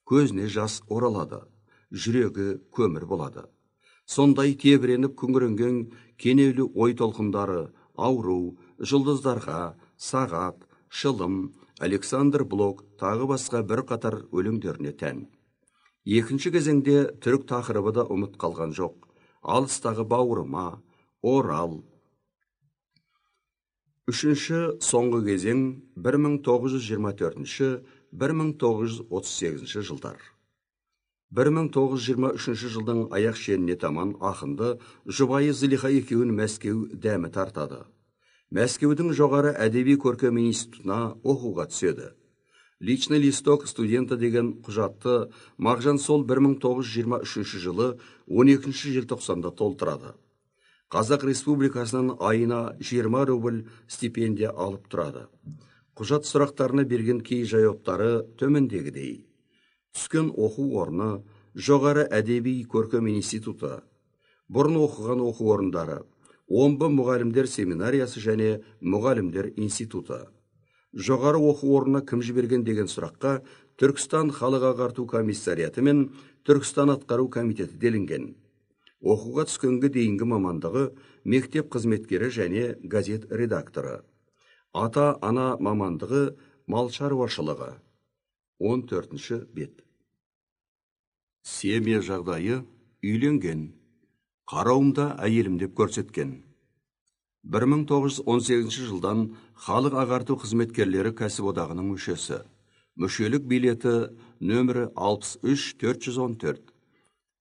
Көзіне жас оралады, жүрегі көмір болады. Сондай тебіреніп күңіренген кенеулі ой толқындары ауру, жұлдыздарға, сағат, шылым, Александр Блок тағы басқа бір қатар өлеңдеріне тән. Екінші кезеңде түрік тақырыбы да ұмыт қалған жоқ. Алыстағы бауырыма, орал. Үшінші соңғы кезең 1924-1938 жылдар. 1923 жылдың аяқ шеніне таман ақынды жұбайы Зылиха екеуін Мәскеу дәмі тартады. Мәскеудің жоғары әдеби көркем институтына оқуға түседі. Личный листок студенті деген құжатты Мағжан сол 1923 жылы 12 желтоқсанда толтырады. Қазақ Республикасынан айына 20 рубль стипендия алып тұрады. Құжат сұрақтарына берген кей жауаптары төмендегідей. Түскен оқу орны жоғары әдеби көркем институты. Бұрын оқыған оқу орындары омбы мұғалімдер семинариясы және мұғалімдер институты. Жоғары оқу орнына кім жіберген деген сұраққа Түркістан халық ағарту комиссарияты мен Түркістан атқару комитеті делінген. Оқуға түскенге дейінгі мамандығы мектеп қызметкері және газет редакторы. Ата-ана мамандығы мал шаруашылығы. 14 бет. Семья жағдайы үйленген. Қарауымда әйелім деп көрсеткен. 1918 жылдан халық ағарту қызметкерлері кәсіподағының мүшесі. Мүшелік билеті нөмірі 63414.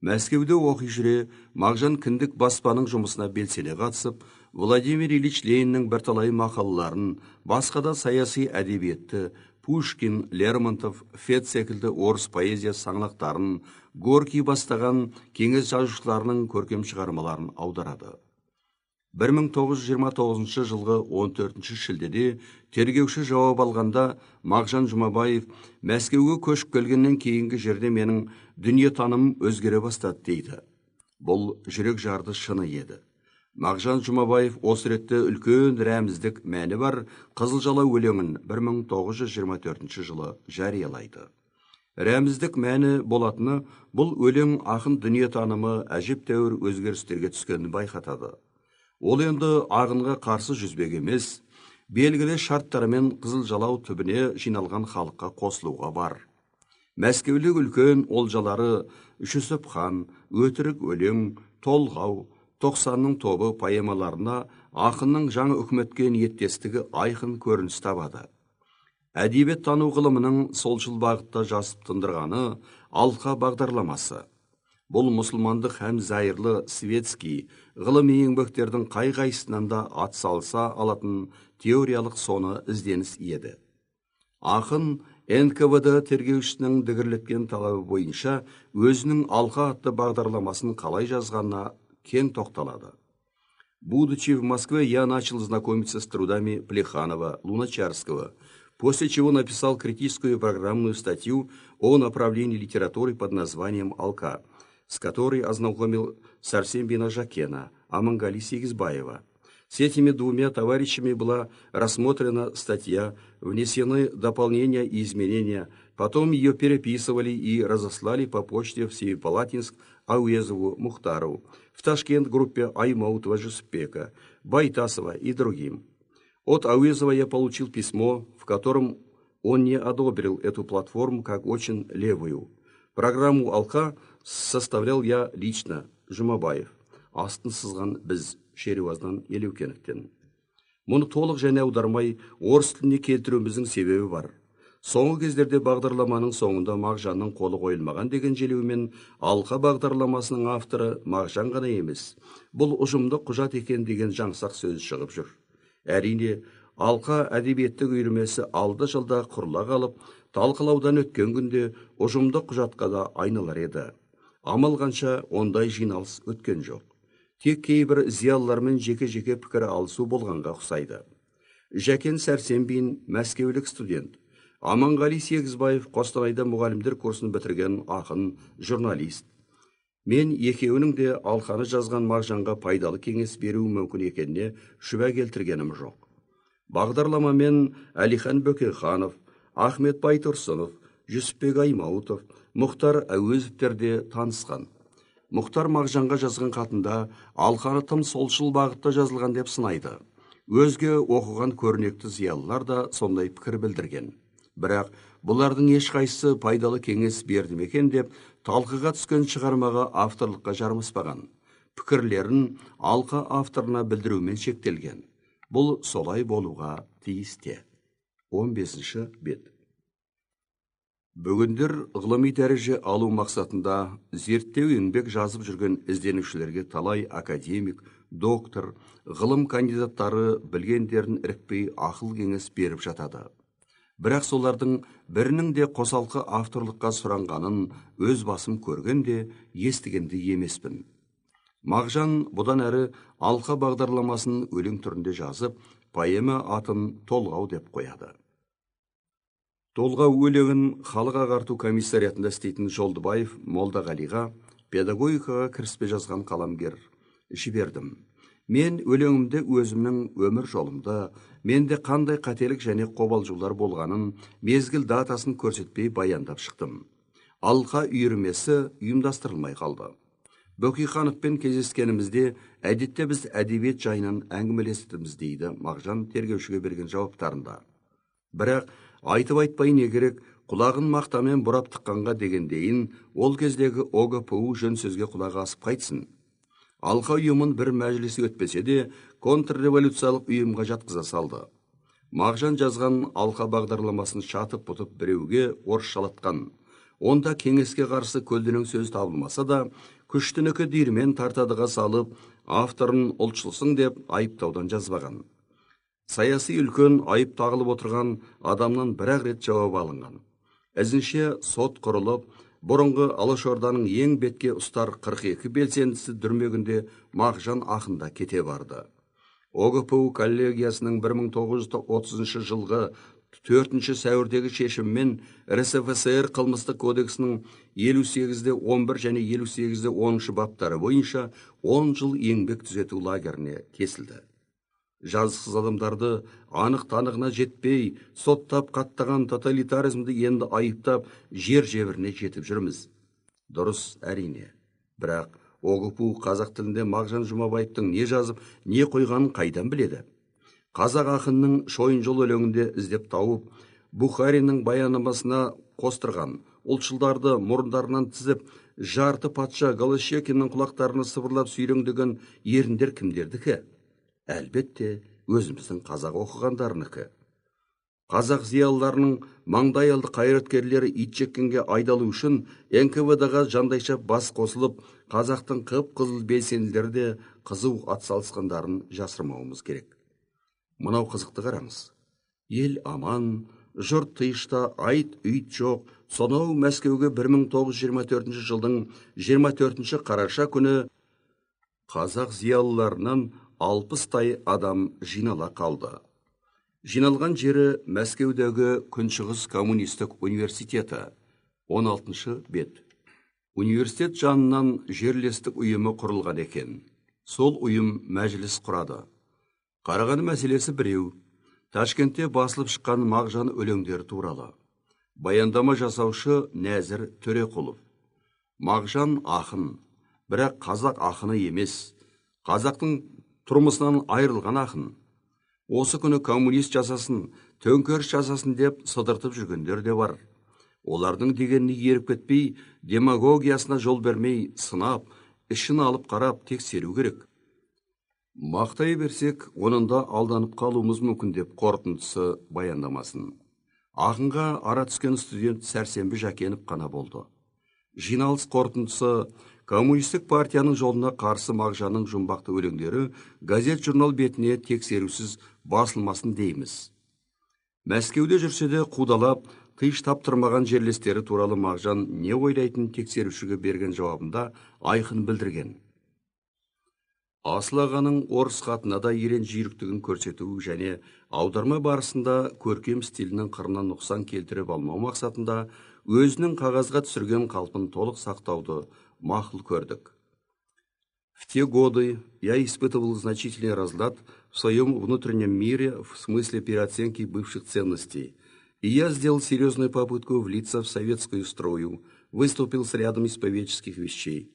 Мәскеуде оқи жүре, Мағжан кіндік баспаның жұмысына белсене қатысып, Владимир Ильич Лениннің бірталай мақалаларын, басқа да саяси әдебиетті, Пушкин, Лермонтов, Фет секілді орыс поэзия саңлақтарын, Горький бастаған кеңес жазушыларының көркем шығармаларын аударады. 1929 жылғы 14 шілдеде тергеуші жауап алғанда Мағжан Жұмабаев Мәскеуге көшіп келгеннен кейінгі жерде менің дүниетанымым өзгере бастады дейді. Бұл жүрек жарды шыны еді. Мағжан Жұмабаев осы ретте үлкен рәміздік мәні бар Қызылжала өлеңін 1924 жылы жариялайды. Рәміздік мәні болатыны бұл өлең ақын дүниетанымы әжептәуір өзгерістерге түскенін байқатады. Ол енді ағынға қарсы жүзбек емес, белгілі шарттарымен Қызылжалау түбіне жиналған халыққа қосылуға бар. Мәскеулік үлкен олжалары Жүсіп хан, өтірік өлең, толғау, 90-ның тобы поэмаларына ақынның жаңа үкіметке ниеттестігі айқын көрініс табады. Әдебиет тану ғылымының солшыл бағытта жасып тындырғаны алқа бағдарламасы. Бұл мұсылмандық һәм зайырлы светский ғылыми еңбектердің қай-қайсынан да атсалыса алатын теориялық соны ізденіс еді. Ақын НКВД тергеушісінің дігірлеткен талабы бойынша өзінің алқа атты бағдарламасын қалай жазғанына кең тоқталады. Будучи в Москве, я начал знакомиться с трудами Плеханова, Луначарского, после чего написал критическую программную статью о направлении литературы под названием «Алка», с которой ознакомил Сарсембина Жакена, Амангали Сегизбаева. С этими двумя товарищами была рассмотрена статья, внесены дополнения и изменения, потом ее переписывали и разослали по почте в Семипалатинск Ауезову Мухтарову, в Ташкент группе Аймаутова Жусупека, Байтасова и другим. От Ауезова я получил письмо, в котором он не одобрил эту платформу как очень левую. Программу «Алка» составлял я лично, Жұмабаев. Астын сызған біз, Шереваздан Елеукеновтен. Мұны толық және аудармай, орыс тіліне келтіруіміздің себебі бар. Соңғы кездерде бағдарламаның соңында Мағжанның қолы қойылмаған деген желеумен «Алқа» бағдарламасының авторы Мағжан ғана емес. Бұл ұжымдық құжат екен деген жаңсақ сөз шығып жүр. Әрине, «Алқа» әдебиеттік үйірмесі алды жылда құрыла қалып, талқылаудан өткен күнде ұжымдық құжатқа да айналар еді. Амал қанша ондай жиналыс өткен жоқ. Тек кейбір зиялылармен жеке-жеке пікір алысу болғанға ұқсайды. Жәкен Сәрсенбин, мәскеулік студент. Аманғали Сегізбаев Қостанайда мұғалімдер курсын бітірген ақын, журналист. Мен екеуінің де Алқаны жазған Мағжанға пайдалы кеңес беру мүмкін екеніне шүбә келтіргенім жоқ. Бағдарламамен Әлихан Бөкейханов, Ахмет Байтұрсынов, Жүсіпбек Аймаутов, Мұхтар Әуезовтер де танысқан. Мұхтар Мағжанға жазған хатында алқаны тым солшыл бағытта жазылған деп сынайды. Өзге оқыған көрнекті зиялылар да сондай пікір білдірген. Бірақ бұлардың ешқайсысы пайдалы кеңес берді ме екен деп талқыға түскен шығармаға авторлыққа жармаспаған. Пікірлерін алқа авторына білдірумен шектелген. Бұл солай болуға тиісте. 15-ші бет. Бүгіндер ғылыми дәреже алу мақсатында зерттеу еңбек жазып жүрген ізденушілерге талай академик, доктор, ғылым кандидаттары білгендерін ірікпей ақыл кеңес беріп жатады. Бірақ солардың бірінің де қосалқы авторлыққа сұранғанын өз басым көргенде, естігенде емеспін. Мағжан бұдан әрі алқа бағдарламасын өлең түрінде жазып, поэма атын толғау деп қояды. Толғау өлеңін халық ағарту комиссариятында істейтін Жолдыбаев Молдағалиға педагогикаға кіріспе жазған қаламгер жібердім. Мен өлеңімде өзімнің өмір жолымда, менде қандай қателік және қобалжулар болғанын мезгіл датасын көрсетпей баяндап шықтым. Алқа үйірмесі ұйымдастырылмай қалды. Бөкейхановпен кездескенімізде әдетте біз әдебиет жайынан әңгімелестіміз дейді Мағжан тергеушіге берген жауаптарында. Бірақ айтып айтпай не керек, құлағын мақтамен бұрап тыққанға дегендейін, ол кездегі ОГПУ жөн сөзге құлағы асып қайтсын. Алқа ұйымын бір мәжілісі өтпесе де, контрреволюциялық ұйымға жатқыза салды. Мағжан жазған алқа бағдарламасын шатып бұтып біреуге орысшалатқан. Онда кеңеске қарсы көлденең сөз табылмаса да, күштінікі диірмен тартадыға салып, авторын ұлтшылсың деп айыптаудан жазбаған. Саяси үлкен айып тағылып отырған адамнан бір-ақ рет жауап алынған. Ізінше сот құрылып, бұрынғы Алашорданың ең бетке ұстар 42 белсендісі дүрмегінде Мағжан ақында кете барды. ОГПУ коллегиясының 1930 жылғы 4 сәуірдегі шешіммен РСФСР қылмыстық кодексінің 58-11 және 58-10 баптары бойынша 10 жыл еңбек түзету лагеріне кесілді. Жазықсыз адамдарды анық-танығына жетпей, соттап қаттаған тоталитаризмді енді айыптап, жер-жебіріне жетіп жүрміз. Дұрыс, әрине. Бірақ ОГПУ қазақ тілінде Мағжан Жұмабаевтың не жазып, не қойғанын қайдан біледі? Қазақ ақынның шойын жол өлеңінде іздеп тауып, Бухариннің баянамасына қостырған, ұлтшылдарды мұрындарынан тізіп, жарты патша Голощекиннің құлақтарына сыбырлап сүйреңдеген еріндер кімдердікі? Әлбетте, өзіміздің қазақ оқығандарынікі. Қазақ зиялыларының маңдайалды қайраткерлері итжеккенге айдалу үшін НКВД-ға жандайшап бас қосылып, қазақтың қып-қызыл белсенділері де қызу атсалысқандарын жасырмауымыз керек. Мынау қызықты қараңыз. Ел аман, жұрт тыйышта, айт үйт жоқ. Сонау Мәскеуге 1924 жылдың 24 қараша күні қазақ зиялыларынан 60-тай адам жинала қалды. Жиналған жері Мәскеудегі Күншығыс коммунистік университеті. 16 бет. Университет жанынан жерлестік ұйымы құрылған екен. Сол ұйым мәжіліс құрады. Қараған мәселесі біреу. Ташкентте басылып шыққан Мағжан өлеңдері туралы. Баяндама жасаушы Нәзір Төреқұлов. Мағжан ақын, бірақ қазақ ақыны емес. Қазақтың тұрмысынан айырылған ақын. Осы күні коммунист жасасын, төңкеріс жасасын деп сыдыртып жүргендер де бар. Олардың дегеніне еріп кетпей, демагогиясына жол бермей, сынап, ішін алып қарап тексеру керек. Мақтай берсек, онында алданып қалуымыз мүмкін деп қорытындысы баяндамасын. Ақынға ара түскен студент Сәрсенбі Жәкенов қана болды. Жиналыс қорытындысы коммунистік партияның жолына қарсы Мағжанның жұмбақты өлеңдері газет-журнал бетіне тексерусіз басылмасын дейміз. Мәскеуде жүрсе де қудалап, тыйыш таптырмаған жерлестері туралы Мағжан не ойлайтын тексерушіге берген жауабында айқын білдірген. Асыл ағаның орыс хатына да ерен жүйріктігін көрсету және аударма барысында көркем стилінің қырынан нұқсан келтіріп алмау мақсатында өзінің қағазға түсірген қалпын толық сақтауды мақұл көрдік. В те годы я испытывал значительный разлад в своем внутреннем мире в смысле переоценки бывших ценностей, и я сделал серьезную попытку влиться в советскую строю, выступил с рядом исповедческих вещей.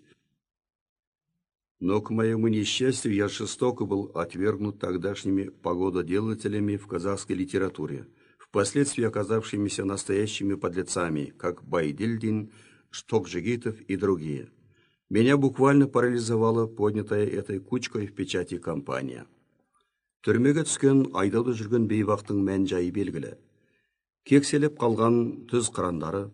Но, к моему несчастью, я жестоко был отвергнут тогдашними погододелателями в казахской литературе, впоследствии оказавшимися настоящими подлецами, как Байдильдин, Штокжигитов и другие. Меня буквально парализовала поднятая этой кучкой в печати кампания. Түрмеге түскен айдауда жүрген бейбақтың мән жайы белгілі. Кекселеп қалған түз қырандары,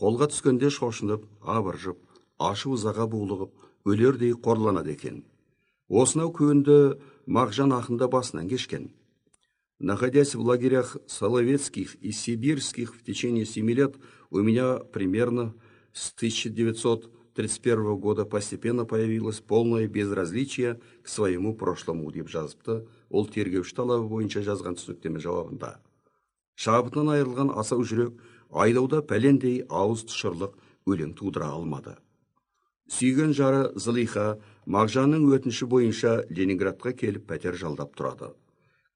қолға түскенде шошынып, абыржып, ашу ызаға булығып, өлердей қорланады екен. Осынау көнді Мағжан ақында басынан кешкен. Находясь в лагерях Соловецких и Сибирских в течение 7 лет, у меня примерно с 1931 года постепенно появилось полное безразличие к своему прошлому, деп жазыпты ол тергеуші талабы бойынша жазған түсініктеме жауабында. Шабытынан айырылған асау жүрек айдауда пәлендей ауыз тұшырлық өлең тудыра алмады. Сүйген жары Зылиха Мағжанның өтініші бойынша Ленинградқа келіп пәтер жалдап тұрады.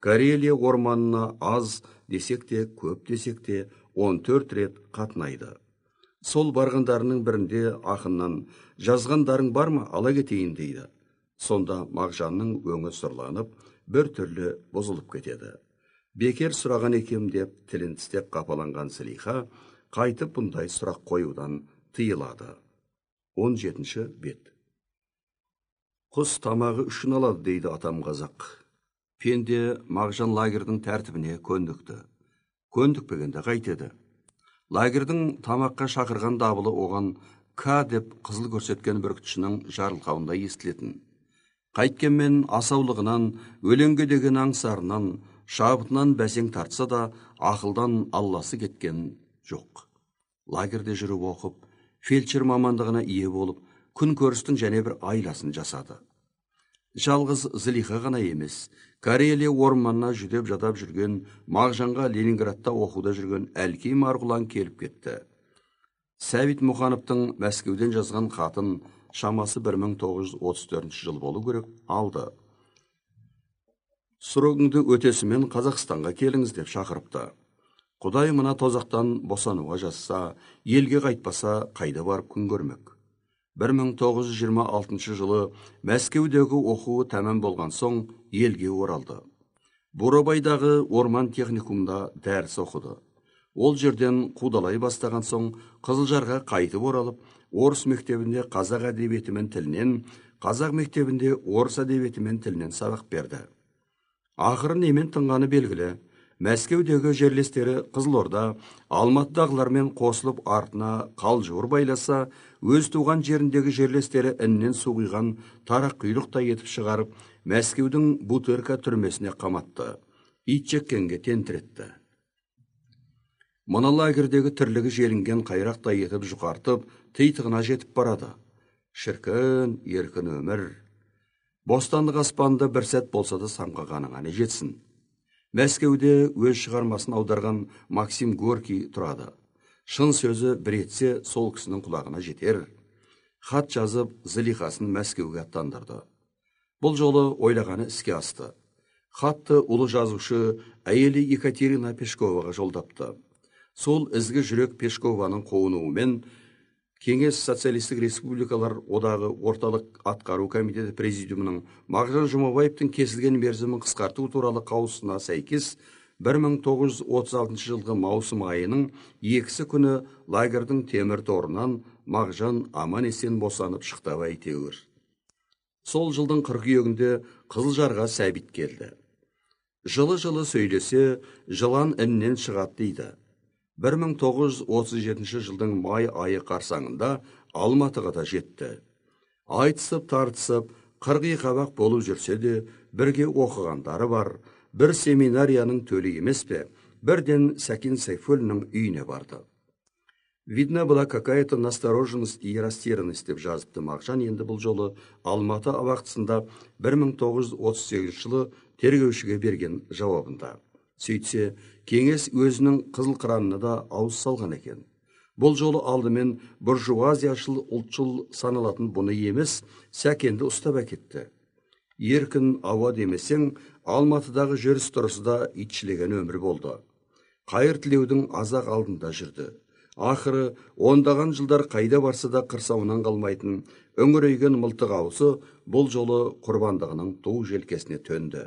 Карелия орманына аз десек те, көп десек те 14 рет қатынайды. Сол барғандарының бірінде ақыннан жазғандарың бар ма, ала кетейін дейді. Сонда Мағжанның өңі сұрланып, бір түрлі бұзылып кетеді. Бекер сұраған екем деп тілін тістеп қапаланған Зылиха қайтып бұндай сұрақ қоюдан тыйылады. 17-ші бет. Құс тамағы үшін алады дейді атам қазақ. Пенде Мағжан лагердің тәртібіне көндікпегенде қайтеді. Лагердің тамаққа шақырған дабылы оған К деп қызыл көрсеткен бүркітшінің жарылқауында естілетін. Қайткенмен асаулығынан, өлеңге деген аңсарынан, шабытынан бәсең тартса да, ақылдан алласы кеткен жоқ. Лагерде жүріп оқып, фельдшер мамандығына ие болып, күн көрістің және бір айласын жасады. Жалғыз Зылиха ғана емес, Карелия орманына жүдеп жадап жүрген, Мағжанға Ленинградта оқуда жүрген Әлкей Марғұлан келіп кетті. Сәбит Мұқановтың Мәскеуден жазған хатын шамасы 1934 жыл болу керек алды. Сұрығыңды өтесімен Қазақстанға келіңіз деп шақырыпты. Құдай мына тозақтан босануға жазса, елге қайтпаса қайда барып күн көрмек. 1926 жылы Мәскеудегі оқуы тәмам болған соң елге оралды. Бурабайдағы орман техникумда дәріс оқыды. Ол жерден қудалай бастаған соң Қызылжарға қайтып оралып, орыс мектебінде қазақ әдебиеті мен тілінен, қазақ мектебінде орыс әдебиеті мен тілінен сабақ берді. Ақыры немен тынғаны белгілі. Мәскеудегі жерлестері Қызылорда, Алматыдағылармен қосылып артына қалжуыр байласа, өз туған жеріндегі жерлестері іннен суғиған тарақ құйлықтай етіп шығарып, Мәскеудің Бутырка түрмесіне қаматты. Ит жеккенге тентіретті. Мына лагердегі тірлігі желінген қайрақтай етіп жұқартып, тыйтығына жетіп барады. Шіркін, еркін өмір. Бостандық аспанда бір сәт болса да самғағаныңа не жетсін. Мәскеуде өз шығармасын аударған Максим Горький тұрады. Шын сөзі бір етсе, сол кісінің құлағына жетер. Хат жазып, Зылихасын Мәскеуге аттандырды. Бұл жолы ойлағаны іске асты. Хатты ұлы жазушы әйелі Екатерина Пешковаға жолдапты. Сол ізгі жүрек Пешкованың қуынуымен Кеңес социалистік республикалар одағы орталық атқару комитеті президиумының Мағжан Жұмабаевтың кесілген мерзімін қысқарту туралы қаулысына сәйкес 1936 жылғы маусым айының 2 күні лагердің темір торынан Мағжан аман есен босанып шықты әйтеуір. Сол жылдың қыркүйегінде Қызылжарға Сәбит келді. Жылы-жылы сөйлесе, жылан іннен шығады дейді. 1937 жылдың май айы қарсаңында Алматыға да жетті. Айтысып, тартысып, қырғи қабақ болып жүрсе де, бірге оқығандары бар, бір семинарияның төлі емес пе, бірден Сәкен Сайфуллиннің үйіне барды. Видна была какая-то настороженность и растерянность деп жазыпты Мағжан енді бұл жолы Алматы абақтысында 1938 жылы тергеушіге берген жауабында. Сөйтсе, кеңес өзінің қызыл қыранына да ауыз салған екен. Бұл жолы алдымен буржуазияшыл ұлтшыл саналатын бұны емес, Сәкенді ұстап әкетті. Еркін ауа демесең, Алматыдағы жүріс тұрысы да итшілеген өмір болды. Қайыр тілеудің азақ алдында жүрді. Ақыры ондаған жылдар қайда барса да қырсауынан қалмайтын үңірейген мылтық аусы бұл жолы құрбандығының ту желкесіне төнді.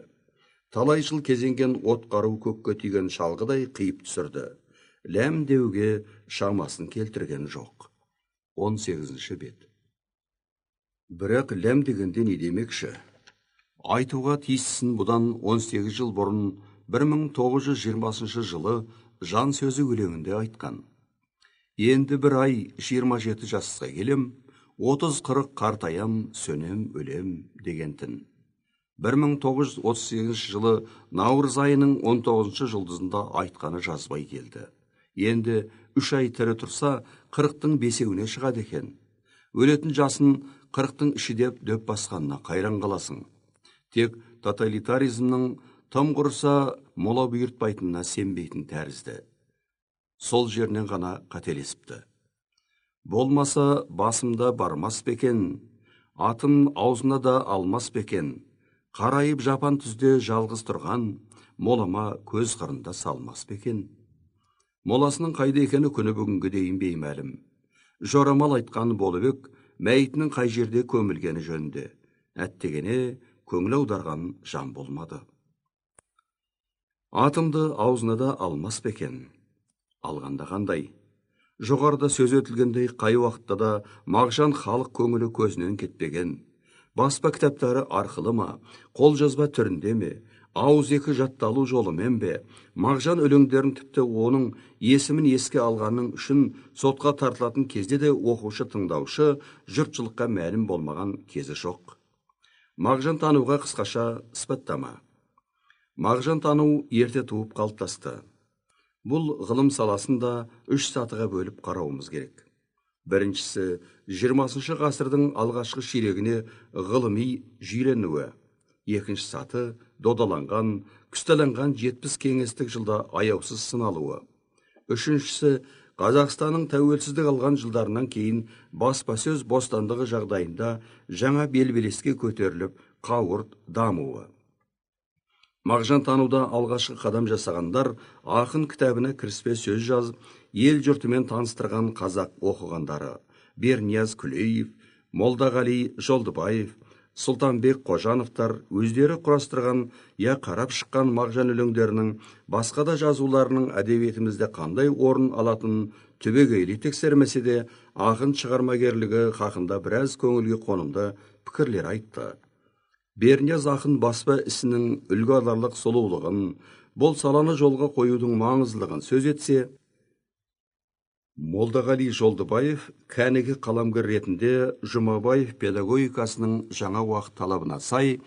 Талай жыл кезеңген от қару көкке тиген шалғыдай қиып түсірді. Ләм деуге шамасын келтірген жоқ. 18 бет. Бірақ ләм дегенде не демекші? Айтуға тиіссін бұдан 18 жыл бұрын 1920 жылы жан сөзі өлеңінде айтқан. Енді бір ай 27 жасқа келем, 30-40 қартаям, сөнем, өлем дегентін. 1938 жылы наурыз айының 19 жұлдызында айтқаны жазбай келді. Енді 3 ай тірі тұрса, 40-тың бесеуіне шығады екен. Өлетін жасын 40-тың іші деп дөп басқанына қайран қаласың. Тек тоталитаризмнің тым құрса мола бұйыртпайтынына сенбейтін тәрізді. Сол жерінен ғана қателесіпті. Болмаса басымда бармас бекен, атым аузына да алмас бекен, қарайып жапан түзде жалғыз тұрған, молама көз қырында салмас бекен. Моласының қайда екені күні бүгінге дейін беймәлім. Жорамал айтқан болып мәйітінің қай жерде көмілгені жөнінде. Әттегене көңіл аударған жан болмады. Атымды аузына да алмас бекен. Алғанда қандай? Жоғарда сөз өтілгендей қай уақытта да Мағжан халық көңілі көзінен кетпеген. Баспа кітаптары арқылы ма, қол жазба түрінде ме, ауыз екі жатталу жолымен бе, Мағжан өлеңдерін тіпті оның есімін еске алғанның үшін сотқа тартылатын кезде де оқушы тыңдаушы жұртшылыққа мәлім болмаған кезі жоқ. Мағжан тануға қысқаша сипаттама. Мағжан тану ерте туып қалыптасты. Бұл ғылым саласында 3 сатыға бөліп қарауымыз керек. Біріншісі, 20 ғасырдың алғашқы ширегіне ғылыми жүйленуі. Екінші саты, додаланған, күстәланған 70 кеңестік жылда аяусыз сыналуы. Үшіншісі, Қазақстанның тәуелсіздік алған жылдарынан кейін баспасөз бостандығы жағдайында жаңа белбелеске көтеріліп, қауырт дамуы. Мағжан тануда алғашқы қадам жасағандар ақын кітабына кіріспе сөз жазып, ел жұртымен таныстырған қазақ оқығандары Бернияз Күлеев, Молдағали Жолдыбаев, Сұлтанбек Қожановтар өздері құрастырған я қарап шыққан Мағжан өлеңдерінің басқа да жазуларының әдебиетімізде қандай орын алатынын түбегейлі тексермесе де ақын шығармагерлігі хақында біраз көңілге қонымды пікірлер айтты. Бернияз ақын баспа ісінің үлгі аларлық сұлулығын, бұл саланы жолға қоюдың маңыздылығын сөз етсе, Молдағали Жолдыбаев кәнігі қаламгер ретінде Жұмабаев педагогикасының жаңа уақыт талабына сай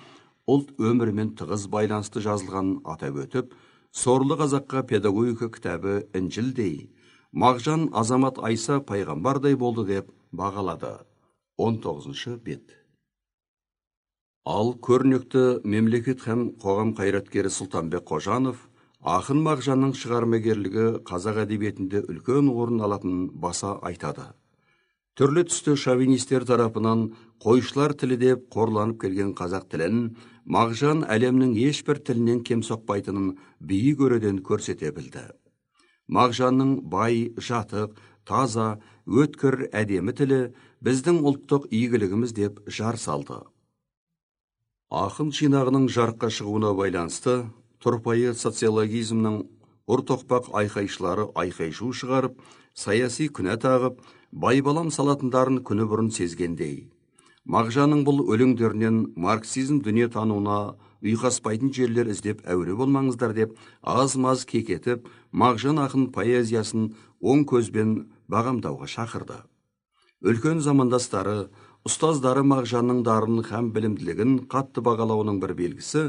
ұлт өмірімен тығыз байланысты жазылған атап өтіп, сорлы қазаққа педагогика кітабы Інжілдей, Мағжан Азамат Айса пайғамбардай болды деп бағалады. 19 бет. Ал көрнекті мемлекет һәм қоғам қайраткері Сұлтанбек Қожанов ақын Мағжанның шығармагерлігі қазақ әдебиетінде үлкен орын алатын баса айтады. Түрлі түсті шовинистер тарапынан қойшылар тілі деп қорланып келген қазақ тілін Мағжан әлемнің ешбір тілінен кем соқпайтынын биік өреден көрсете білді. Мағжанның бай, жатық, таза, өткір, әдемі тілі біздің ұлттық игілігіміз деп жар салды. Ақын жинағының жарыққа шығуына байланысты тұрпайы социологизмнің ұр-тоқпақ айқайшылары айқайшу шығарып, саяси күнә тағып, байбалам салатындарын күні бұрын сезгендей. Мағжанның бұл өлеңдерінен марксизм дүние тануына ұйқаспайтын жерлер іздеп әуре болмаңыздар деп аз-маз кекетіп, Мағжан ақын поэзиясын оң көзбен бағамдауға шақырды. Үлкен замандастары, ұстаздары Мағжанның дарын һәм білімділігін қатты бағалауының бір белгісі,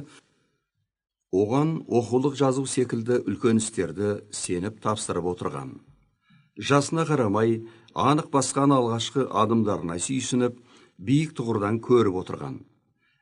оған оқулық жазу секілді үлкен істерді сеніп тапсырып отырған. Жасына қарамай, анық басқан алғашқы адымдарына сүйсініп, биік тұғырдан көріп отырған.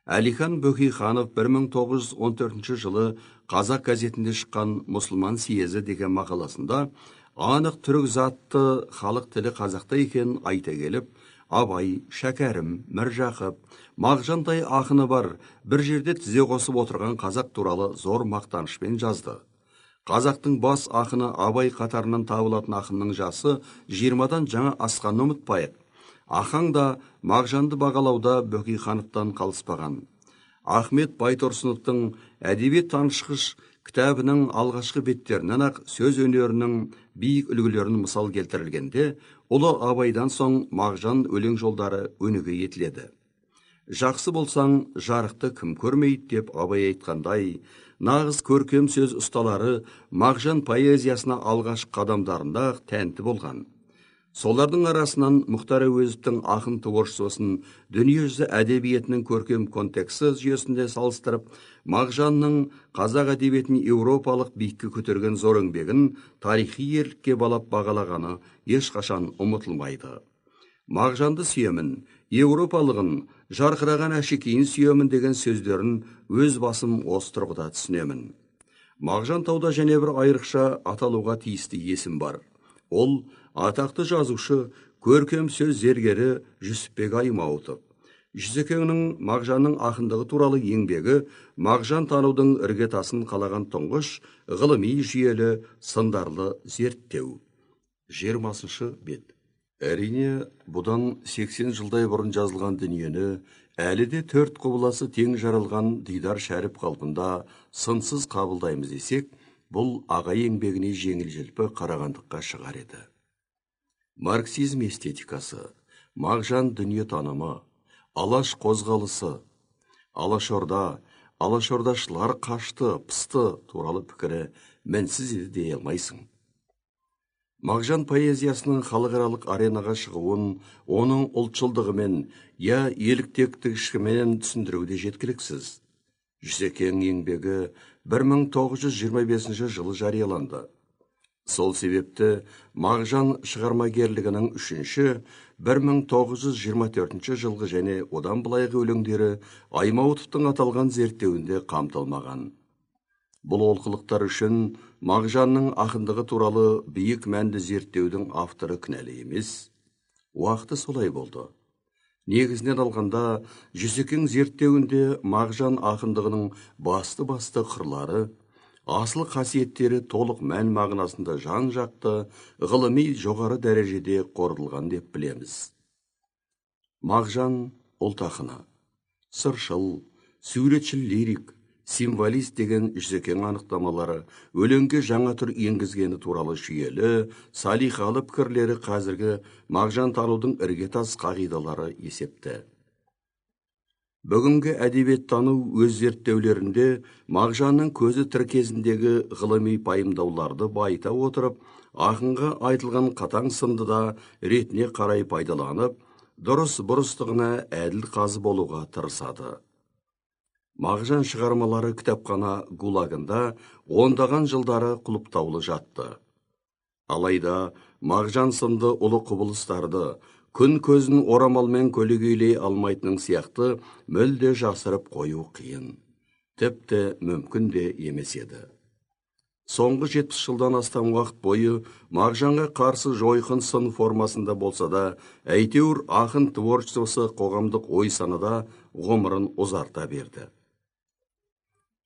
Әлихан Бөкейханов 1914 жылы Қазақ газетінде шыққан «Мұсылман съезі» деген мақаласында анық түрік затты халық тілі қазақта екен айта келіп, Абай, Шәкәрім, Міржақып, Мағжандай ақыны бар, бір жерде тізе қосып отырған қазақ туралы зор мақтанышпен жазды. Қазақтың бас ақыны Абай қатарынан табылатын ақынның жасы 20-дан жаңа асқанын ұмытпайық. Ахаң да Мағжанды бағалауда Бөкейхановтан қалыспаған. Ахмет Байтұрсыновтың әдебиет танышқыш кітабының алғашқы беттерінен ақ сөз өнерінің биік үлгілерін мысал келтірілгенде, ұлы Абайдан соң Мағжан өлең жолдары өнеге етіледі. Жақсы болсаң, жарықты кім көрмейді деп Абай айтқандай, нағыз көркем сөз ұсталары Мағжан поэзиясына алғаш қадамдарында тәнті болған. Солардың арасынан Мұхтар Әуезовтің ақын творчествосын дүниежүзі әдебиетінің көркем контексті жүйесінде салыстырып, Мағжанның қазақ әдебиетін еуропалық биікке көтерген зор еңбегін тарихи ерлікке балап бағалағаны ешқашан ұмытылмайды. Мағжанды сүйемін, еуропалығын, жарқыраған әшекейін сүйемін деген сөздерін өз басым осы тұрғыда түсінемін. Мағжан тауда және бір айрықша аталуға тиісті есім бар. Ол атақты жазушы, көркем сөз зергері Жүсіпбек Аймауытов. Жүсекеңнің Мағжанның ақындығы туралы еңбегі Мағжан танудың іргетасын қалаған тұңғыш ғылыми жүйелі сындарлы зерттеу. 20-шы бет. Әрине, бұдан 80 жылдай бұрын жазылған дүниені әлі де төрт құбыласы тең жаралған Дидар Шәріп қалпында сынсыз қабылдаймыз десек, бұл аға еңбегіне жеңіл-желпі қарағандыққа шығар еді. Марксизм эстетикасы, Мағжан дүние танымы, Алаш қозғалысы, Алашорда, Алашордашылар қашты, пысты туралы пікірі мінсіз еді дей алмайсың. Мағжан поэзиясының халықаралық аренаға шығуын оның ұлтшылдығымен, я еліктектігішімен түсіндіруде жеткіліксіз. Жүсекең еңбегі 1925 жылы жарияланды. Сол себепті Мағжан шығармагерлігінің үшінші 1924 жылғы және одан былайғы өлеңдері Аймауытовтың аталған зерттеуінде қамтылмаған. Бұл олқылықтар үшін Мағжанның ақындығы туралы биік мәнді зерттеудің авторы кінәлі емес. Уақыты солай болды. Негізінен алғанда, Жүсекең зерттеуінде Мағжан ақындығының басты қырлары, асыл қасиеттері толық мән мағынасында жан-жақты, ғылыми жоғары дәрежеде қорытылған деп білеміз. Мағжан ұлт ақыны, сыршыл, суретшіл лирик, символист деген Жүсекең анықтамалары өлеңге жаңа түр енгізгені туралы жүйелі, салиқалы пікірлері қазіргі Мағжан танудың іргетас қағидалары есепті. Бүгінгі әдебиеттану өз зерттеулерінде Мағжанның көзі тірі кезіндегі ғылыми пайымдауларды байыта отырып, ақынға айтылған қатаң сынды да ретіне қарай пайдаланып, дұрыс-бұрыстығына әділ қазы болуға тырысады. Мағжан шығармалары кітапхана гулагында ондаған жылдары құлыптаулы жатты. Алайда Мағжан сынды ұлы құбылыстарды күн көзін орамалмен көлегейлей алмайтының сияқты мүлде жасырып қою қиын. Тіпті мүмкін де емес еді. Соңғы 70 жылдан астам уақыт бойы Мағжанға қарсы жойқын сын формасында болса да, әйтеуір ақын творчествосы қоғамдық ой санада ғұмырын ұзарта берді.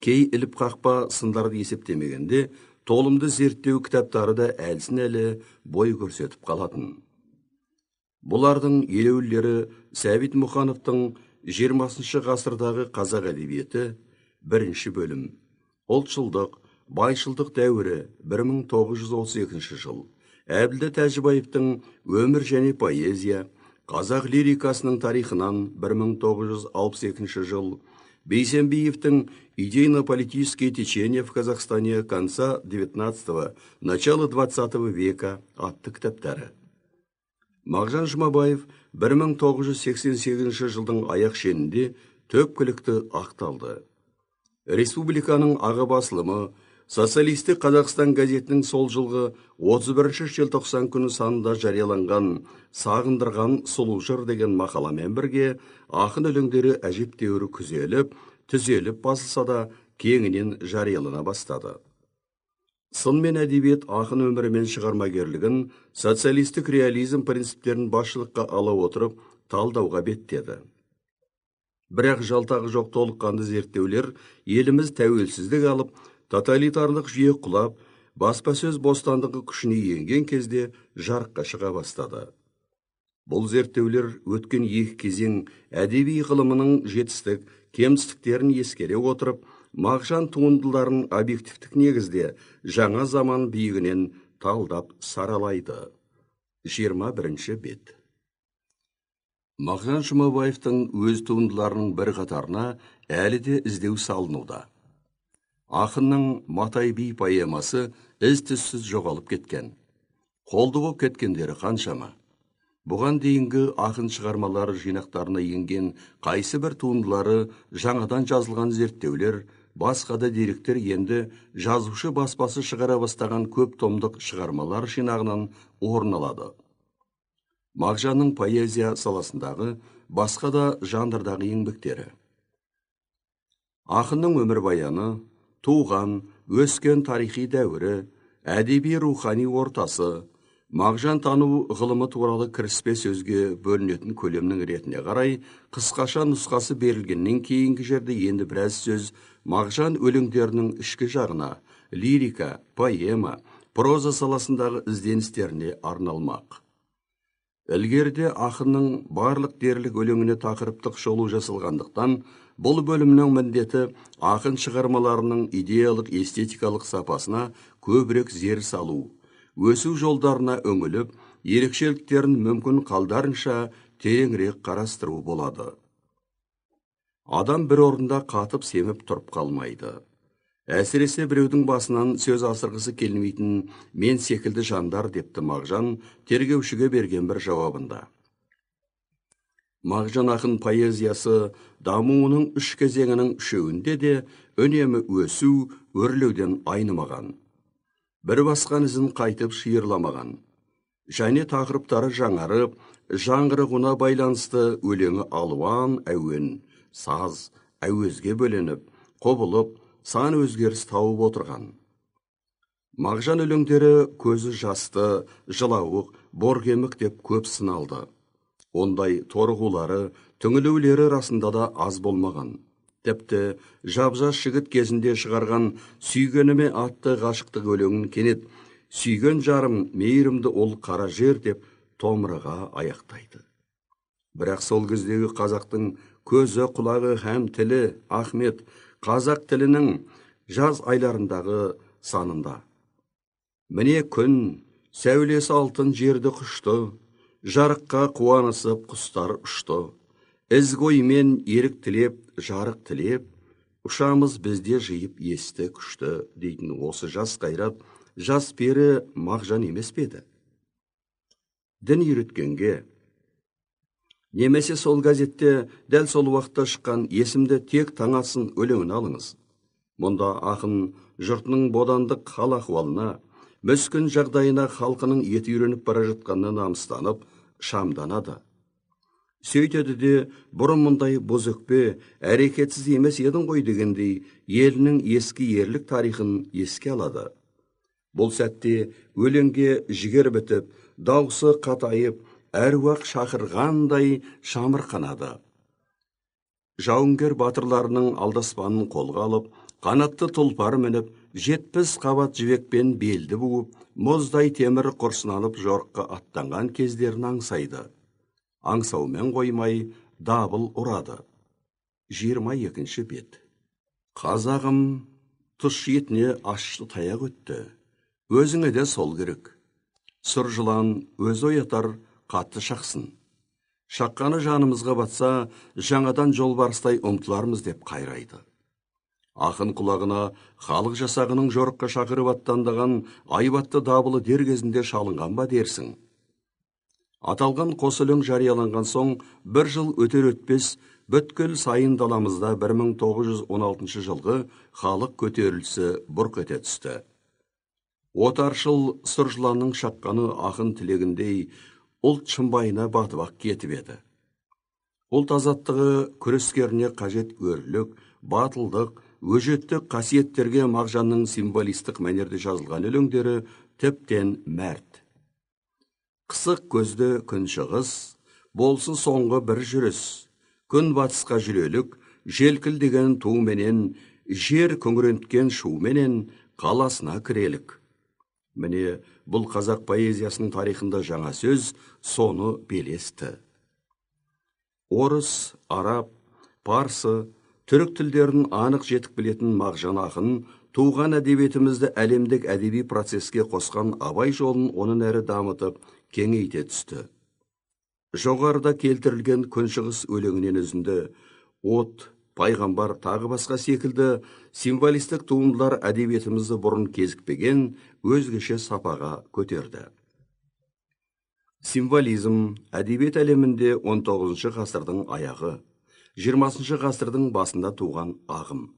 Кей іліп қақпа сындарды есептемегенде, толымды зерттеу кітаптары да әлсін-әлі бой көрсетіп қалатын. Бұлардың елеулері Сәбит Мұқановтың 20 ғасырдағы қазақ әдебиеті, бірінші бөлім, ұлтшылдық, байшылдық дәуірі 1932 жыл, Әбілді Тәжібаевтың өмір және поэзия, қазақ лирикасының тарихынан 1962 жыл, Бейсембиевтің идейно-политические течения в Казахстане конца 19-го, начала 20 века атты кітаптары. Мағжан Жұмабаев 1988 жылдың аяқ шенінде төпкілікті ақталды. Республиканың аға басылымы Социалистік Қазақстан газетінің сол жылғы 31 желтоқсан күні санында жарияланған «Сағындырған сұлу жыр» деген мақаламен бірге ақын өлеңдері әжептәуір күзеліп, түзеліп басылса да кеңінен жариялана бастады. Сын мен әдебиет ақын өмірі мен шығармагерлігін социалистік реализм принциптерін басшылыққа ала отырып талдауға беттеді. Бірақ жалтағы жоқ толыққанды зерттеулер еліміз тәуелсіздік алып, тоталитарлық жүйе құлап, баспасөз бостандығы күшіне енген кезде жарыққа шыға бастады. Бұл зерттеулер өткен екі кезең әдеби ғылымының жетістік, кемістіктерін ескере отырып, Мағжан туындыларын объективтік негізде жаңа заман биігінен талдап саралайды. 21 бет. Мағжан Жұмабаевтың өз туындыларының бір қатарына әлі де іздеу салынуда. Ақынның Матай би поэмасы із-түзсіз жоғалып кеткен. Қолды болып кеткендері қаншама. Бұған дейінгі ақын шығармалары жинақтарына енген қайсы бір туындылары жаңадан жазылған зерттеулер, басқа да деректер енді жазушы баспасы шығара бастаған көп томдық шығармалар жинағынан орын алады. Мағжанның поэзия саласындағы басқа да жанрдағы еңбектері. Ақынның өмірбаяны, туған, өскен тарихи дәуірі, әдеби рухани ортасы, Мағжан тану ғылымы туралы кіріспе сөзге бөлінетін көлемнің ретіне қарай қысқаша нұсқасы берілгеннен кейінгі жерде енді біраз сөз Мағжан өлеңдерінің ішкі жағына, лирика, поэма, проза саласындағы ізденістеріне арналмақ. Ілгерде ақынның барлық дерлік өлеңіне тақырыптық шолу жасалғандықтан, бұл бөлімнің міндеті ақын шығармаларының идеялық эстетикалық сапасына көбірек зер салу, өсу жолдарына өңіліп, ерекшеліктерін мүмкін қалдарынша тереңірек қарастыру болады. Адам бір орында қатып семіп тұрып қалмайды. Әсіресе біреудің басынан сөз асырғысы келмейтін мен секілді жандар, депті Мағжан тергеушіге берген бір жауабында. Мағжан ақын поэзиясы дамуының үш кезеңінің үшеуінде де үнемі өсу, өрлеуден айнымаған. Бір басқан ізін қайтып шиырламаған. Және тақырыптары жаңарып, жаңғырығына байланысты өлеңі алуан әуен, саз, әуезге бөленіп, қобылып, сан өзгеріс тауып отырған. Мағжан өлеңдері көзі жасты, жылауық, боркемік деп көп сыналды. Ондай торығулары, түңілулері расында да аз болмаған. Тіпті жап-жас жігіт кезінде шығарған «Сүйгеніме» атты ғашықтық өлеңін кенет «Сүйген жарым, мейірімді ол қара жер» деп томырыға аяқтайды. Бірақ сол кездегі қазақтың көзі, құлағы һәм тілі Ахмет қазақ тілінің жаз айларындағы санында. Міне күн, сәулесі алтын жерді құшты, жарыққа қуанысып құстар ұшты. Ізгоймен ерік тілеп, жарық тілеп, ұшамыз бізде жиып есті күшті, дейтін осы жас қайрат, жас пері Мағжан емес педі? Дін үйреткенге, немесе сол газетте дәл сол уақытта шыққан есімді тек таң атсын өлеңін алыңыз. Мұнда ақын жұртының бодандық хал ахуалына, мүскін жағдайына халқының еті үйреніп бара жатқанына намыстанып, шамданады. Сөйтеді де, бұрын мұндай бозөкпе, әрекетсіз емес едің ғой дегендей, елінің ескі ерлік тарихын еске алады. Бұл сәтте өлеңге жігер бітіп, даусы қатайып, әруақ шақырғандай шамырқанады. Жауынгер батырларының алдаспанын қолға алып, қанатты тұлпар мініп, 70 қабат жібекпен белді буып, мұздай темір құрсынанып жорыққа аттанған кездерін аңсайды. Аңсаумен қоймай дабыл ұрады. 22 бет. Қазағым тұш етіне ашты таяқ өтті. Өзіңе де сол керек. Сұр жылан өз оятар қатты шақсын. Шаққаны жанымызға батса, жаңадан жолбарыстай ұмтылармыз деп қайрайды. Ақын құлағына халық жасағының жорыққа шақырып аттандаған айбатты дабылы дер кезінде шалынған ба дерсің. Аталған қос өлең жарияланған соң, бір жыл өтер өтпес, бүткіл сайын даламызда 1916 жылғы халық көтерілісі бұрқ ете түсті. Отаршыл сұр жыланның шаққаны ақын тілегіндей ұлт шымбайына батып-ақ кетіп еді. Ұлт азаттығы күрескеріне қажет өрлік, батылдық, өжеттік қасиеттерге Мағжанның символистік мәнерде жазылған өлеңдері тіптен мәрт. Қысық көзді күн шығыс, болсын соңғы бір жүріс, күн батысқа жүрелік, желкілдеген туменен, жер күңіренткен шуменен қаласына кірелік. Міне, бұл қазақ поэзиясының тарихында жаңа сөз, соны белесті. Орыс, араб, парсы, түрік тілдерін анық жетік білетін Мағжан ақын туған әдебиетімізді әлемдік әдеби процеске қосқан абай жолын онын әрі дамытып, кеңейте түсті. Жоғарыда келтірілген күншығыс өлеңінен үзінді, от, пайғамбар тағы басқа секілді символистік туындылар әдебиетімізді бұрын кезікпеген өзгеше сапаға көтерді. Символизм әдебиет әлемінде 19 ғасырдың аяғы, 20 ғасырдың басында туған ағым.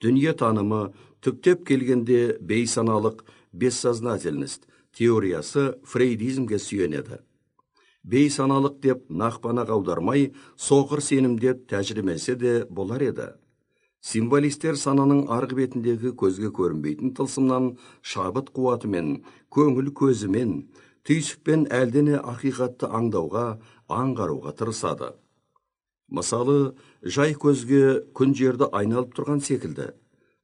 Дүние танымы түптеп келгенде бейсаналық бессознательность теориясы фрейдизмге сүйенеді. Бейсаналық деп нақпана аудармай, соқыр сенім деп тәжірибесі де болар еді. Символистер сананың арғы бетіндегі көзге көрінбейтін тылсымнан шабыт қуатымен, көңіл көзімен, түйсікпен әлдене ақиқатты аңдауға, аңғаруға тырысады. Мысалы, жай көзге күн жерді айналып тұрған секілді,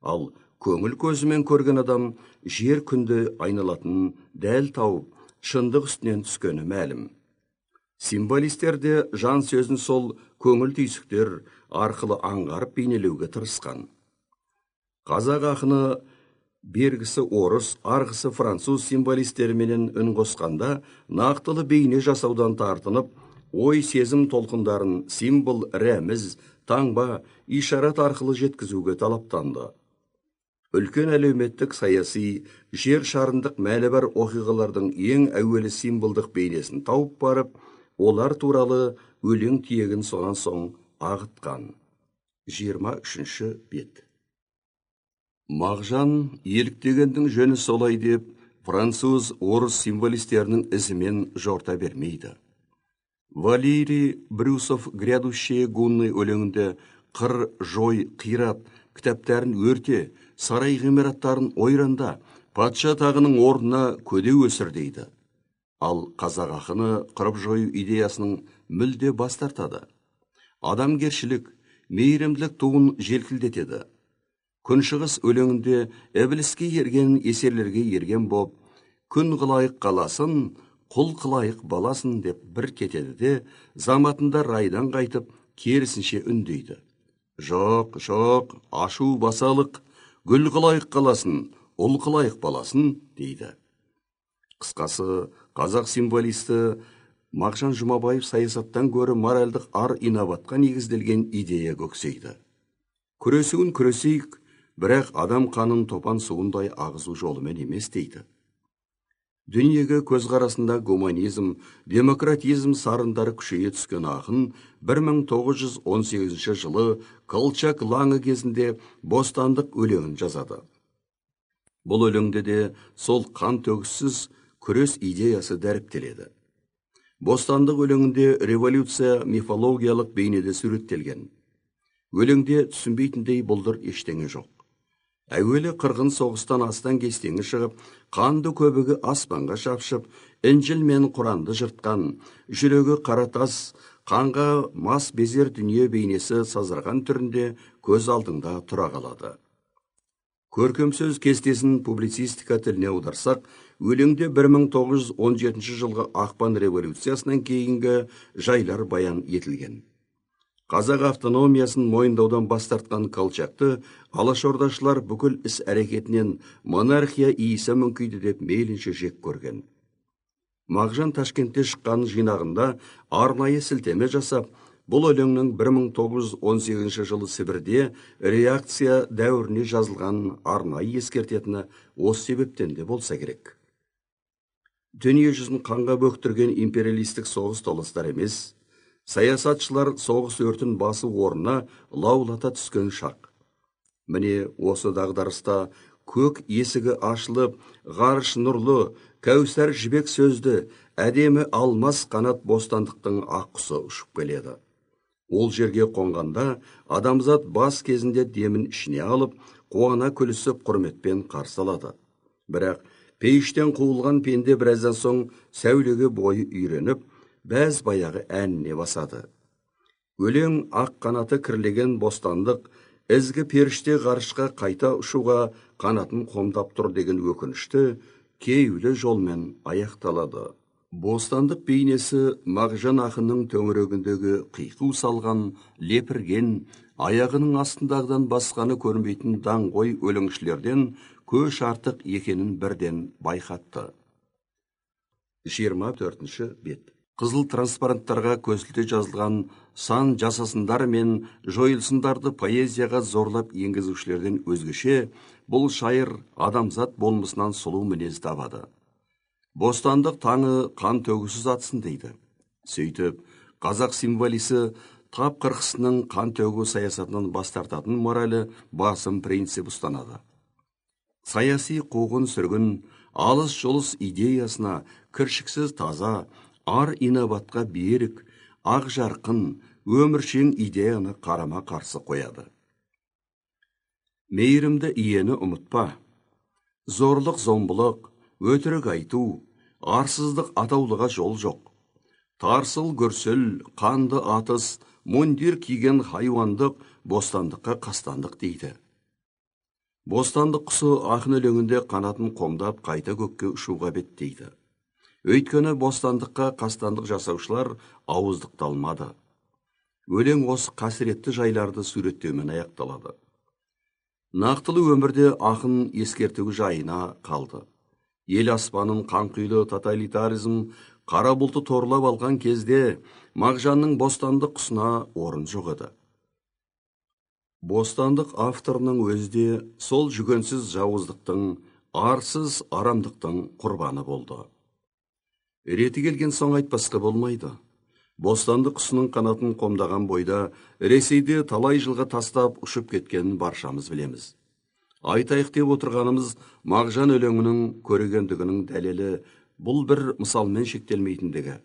ал көңіл көзімен көрген адам жер күнді айналатын дәл тауып, шындық үстінен түскені мәлім. Символистерде жан сөзін сол көңіл түйсіктер арқылы аңғарып бейнелеуге тырысқан. Қазақ ақыны бергісі орыс, арғысы француз символистеріменен үн қосқанда нақтылы бейне жасаудан тартынып, ой сезім толқындарын символ, рәміз, таңба, ишарат арқылы жеткізуге талаптанды. Үлкен әлеуметтік саяси, жер шарындық мәлі бар оқиғалардың ең әуелі символдық бейнесін тауып барып, олар туралы өлең тиегін сонан соң ағытқан. 23-ші бет. Мағжан еліктегендің жөні солай деп, француз, орыс символистерінің ізімен жорта бермейді. Валерий Брюсов грядущие гунны өлеңінде қыр, жой, қират, кітаптарын өрте, сарай ғимараттарын ойранда, патша тағының орнына көде өсір дейді. Ал қазақ ақыны қырып жою идеясының мүлде бас тартады. Адамгершілік, мейірімділік туын желкілдетеді. Күншығыс өлеңінде әбіліске ерген есерлерге ерген боп, күн қылайық қаласын, құл қылайық баласын деп бір кетеді де, заматында райдан қайтып, керісінше үндейді. Жоқ, жоқ, ашу басалық, гүл қылайық қаласын, ұл қылайық баласын дейді. Қысқасы, қазақ символисті Мағжан Жұмабаев саясаттан гөрі моральдық ар инабатқа негізделген идея көксейді. Күресуін күресейік, бірақ адам қанын топан суындай ағызу жолымен емес дейді. Дүниеге көзқарасында гуманизм, демократизм сарындары күшейе түскен ақын 1918 жылы Колчак лаңы кезінде бостандық өлеңін жазады. Бұл өлеңде де сол қан төгіссіз күрес идеясы дәріптеледі. Бостандық өлеңінде революция мифологиялық бейнеде суреттелген. Өлеңде түсінбейтіндей бұлдыр ештеңе жоқ. Әуелі қырғын соғыстан астан кестеңі шығып, қанды көбігі аспанға шапшып, Інжіл мен Құранды жыртқан, жүрегі қаратас, қанға мас безер дүние бейнесі сазырған түрінде көз алдыңда тұра қалады. Көркемсөз кестесін публицистика тіліне аударсақ, өлеңде 1917 жылғы ақпан революциясынан кейінгі жайлар баян етілген. Қазақ автономиясын мойындаудан бас тартқан Колчакты алашордашылар бүкіл іс әрекетінен монархия иісі мүңкиді деп мейлінше жек көрген. Мағжан Ташкентте шыққан жинағында арнайы сілтеме жасап, бұл өлеңнің 1918 жылы Сібірде реакция дәуіріне жазылған арнайы ескертетіні осы себептен де болса керек. Дүние жүзін қанға бөктірген империалистік соғыс толыстар емес, саясатшылар соғыс өртін басы орнына лаулата түскен шақ. Міне осы дағдарыста көк есігі ашылып, ғарыш нұрлы, кәусар жібек сөзді, әдемі алмас қанат бостандықтың ақ құсы ұшып келеді. Ол жерге қонғанда адамзат бас кезінде демін ішіне алып, қуана күлісіп құрметпен қарсы алады. Бірақ пейіштен қуылған пенде біраздан соң сәулеге бойы үйреніп, бәз баяғы әніне басады. Өлең ақ қанаты кірлеген бостандық, ізгі періште ғарышқа қайта ұшуға қанатын қомдап тұр деген өкінішті кейулі жолмен аяқталады. Бостандық бейнесі Мағжан ақынның төңірегіндегі қиқу салған, лепірген, аяғының астындағыдан басқаны көрмейтін даңғой өлеңшілерден көш артық екенін бірден байқатты. 24-ші бет. Қызыл транспаранттарға көсілте жазылған сан жасасындар мен жойылсындарды поэзияға зорлап енгізушілерден өзгеше, бұл шайыр адамзат болмысынан сұлу мінез табады. Бостандық таңы қан төгісіз атсын дейді. Сөйтіп, қазақ символисі тап қырқысының қан төгу саясатынан бас тартатын моралі басым принцип ұстанады. Саяси қуғын сүргін, алыс жолыс идеясына кіршіксіз таза, ар инабатқа берік, ақ жарқын, өміршең идеяны қарама қарсы қояды. Мейірімді иені ұмытпа. Зорлық зомбылық, өтірік айту, арсыздық атаулыға жол жоқ. Тарсыл гүрсіл, қанды атыс, мундир киген хайуандық, бостандыққа қастандық дейді. Бостандық құсы ақын өлеңінде қанатын қомдап қайта көкке ұшуға беттейді. Өйткені бостандыққа қастандық жасаушылар ауыздықталмады. Өлең осы қасіретті жайларды суреттеумен аяқталады. Нақтылы өмірде ақын ескертуі жайына қалды. Ел аспанын қанқұйлы тоталитаризм қара бұлты торлап алған кезде Мағжанның бостандық құсына орын жоқ еді. Бостандық авторының өзде сол жүгенсіз жауыздықтың, арсыз арамдықтың құрбаны болды. Реті келген соң айтпасқа болмайды. Бостандық құсының қанатын қомдаған бойда Ресейде талай жылға тастап ұшып кеткенін баршамыз білеміз. Айтайық деп отырғанымыз Мағжан өлеңінің көрегендігінің дәлелі бұл бір мысалмен шектелмейтіндігі.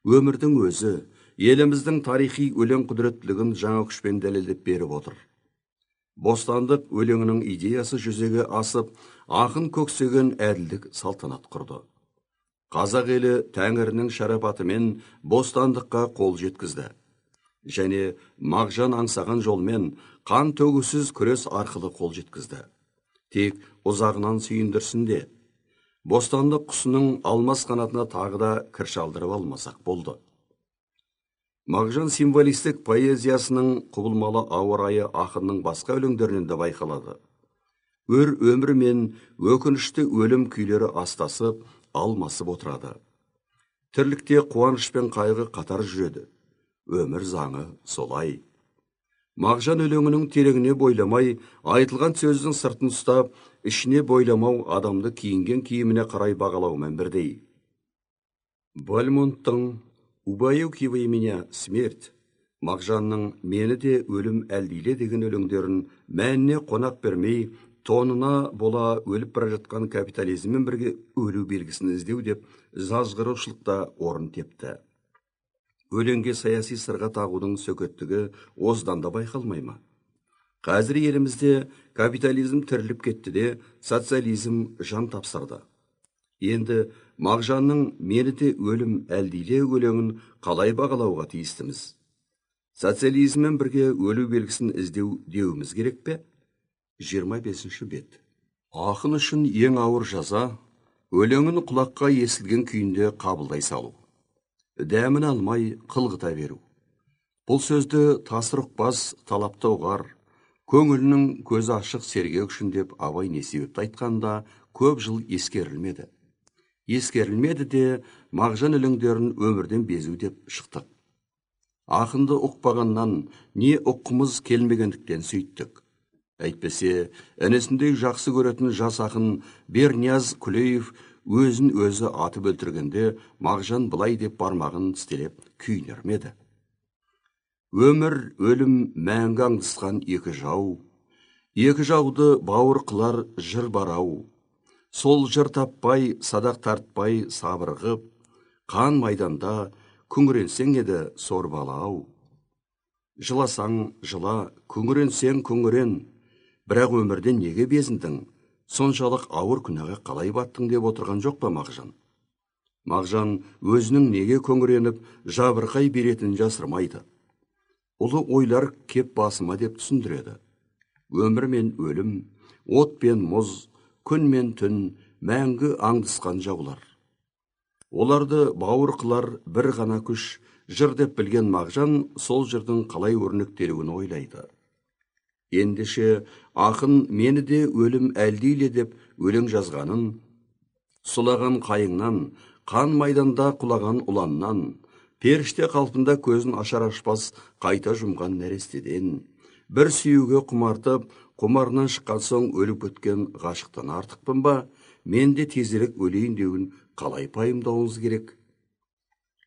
Өмірдің өзі еліміздің тарихи өлең құдіреттілігін жаңа күшпен дәлелдеп беріп отыр. Бостандық өлеңінің идеясы жүзеге асып, ақын көксеген әділдік салтанат құрды. Қазақ елі Тәңірінің шарапатымен бостандыққа қол жеткізді. Және Мағжан аңсаған жолмен қан төгусіз күрес арқылы қол жеткізді. Тек ұзағынан сүйіндірсін де. Бостандық құсының алмас қанатына тағы да кір шалдырып алмасақ болды. Мағжан символистік поэзиясының құбылмалы ауа райы ақынның басқа өлеңдерінен де байқалады. Өр өмір мен өкінішті өлім күйлері астасып, алмасып отырады. Тірлікте қуаныш пен қайғы қатар жүреді. Өмір заңы солай. Мағжан өлеңінің тереңіне бойламай, айтылған сөздің сыртын ұстап, ішіне бойламау адамды киінген киіміне қарай бағалаумен бірдей. Бальмонттың «Убаюкивай меня, смерть» Мағжанның «Мені де өлім әлдейле» деген өлеңдерін мәніне қонақ бермей, тонына бола өліп бара жатқан капитализммен бірге өлу белгісін іздеу деп жазғырушылықта орын тепті. Өлеңге саяси сырға тағудың сөкеттігі осыдан да байқалмай ма? Қазір елімізде капитализм тіріліп кетті де, социализм жан тапсырды. Енді Мағжанның «Мені де өлім әлдейле» өлеңін қалай бағалауға тиістіміз? Социализммен бірге өлу белгісін іздеу деуіміз керек пе? 25-ші бет. Ақын үшін ең ауыр жаза өлеңін құлаққа естілген күйінде қабылдай салу. Дәмін алмай қылғыта беру. Бұл сөзді тасыр ұқпас, талапты ұғар, көңілінің көзі ашық сергек үшін деп Абай не себепті айтқанда көп жыл ескерілмеді. Ескерілмеді де Мағжан өлеңдерін өмірден безу деп шықтық. Ақынды ұқпағаннан не ұққымыз келмегендіктен сөйттік. Әйтпесе, інісіндей жақсы көретін жас ақын Бернияз Күлеев өзін өзі атып өлтіргенде Мағжан былай деп бармағын тістелеп күйінермеді. Өмір, өлім мәңгі аңдысқан екі жау, екі жауды бауыр қылар жыр барау. Сол жыр таппай, садақ тартпай сабырғып, қан майданда күңіренсең еді сор балау. Жыласаң жыла, күңіренсең күңірен, бірақ өмірден неге безіндің? Соншалық ауыр күнәға қалай баттың деп отырған жоқ па Мағжан? Мағжан өзінің неге көңіреніп, жабырқай беретінін жасырмайды. Ұлы ойлар кеп басыма деп түсіндіреді. Өмір мен өлім, от пен мұз, күн мен түн, мәңгі аңдысқан жаулар. Оларды бауыр қылар бір ғана күш, жыр деп білген Мағжан сол жырдың қалай өрнектелуін ойлайды. Ендеше ақын мені де өлім әлдейле деп өлең жазғанын, сұлаған қайыңнан, қан майданда құлаған ұланнан, періште қалпында көзін ашар ашпас қайта жұмған нәрестеден, бір сүюге құмартып, құмарынан шыққан соң өліп өткен ғашықтан артықпын ба, мен де тезірек өлейін деуін қалай пайымдауыңыз керек?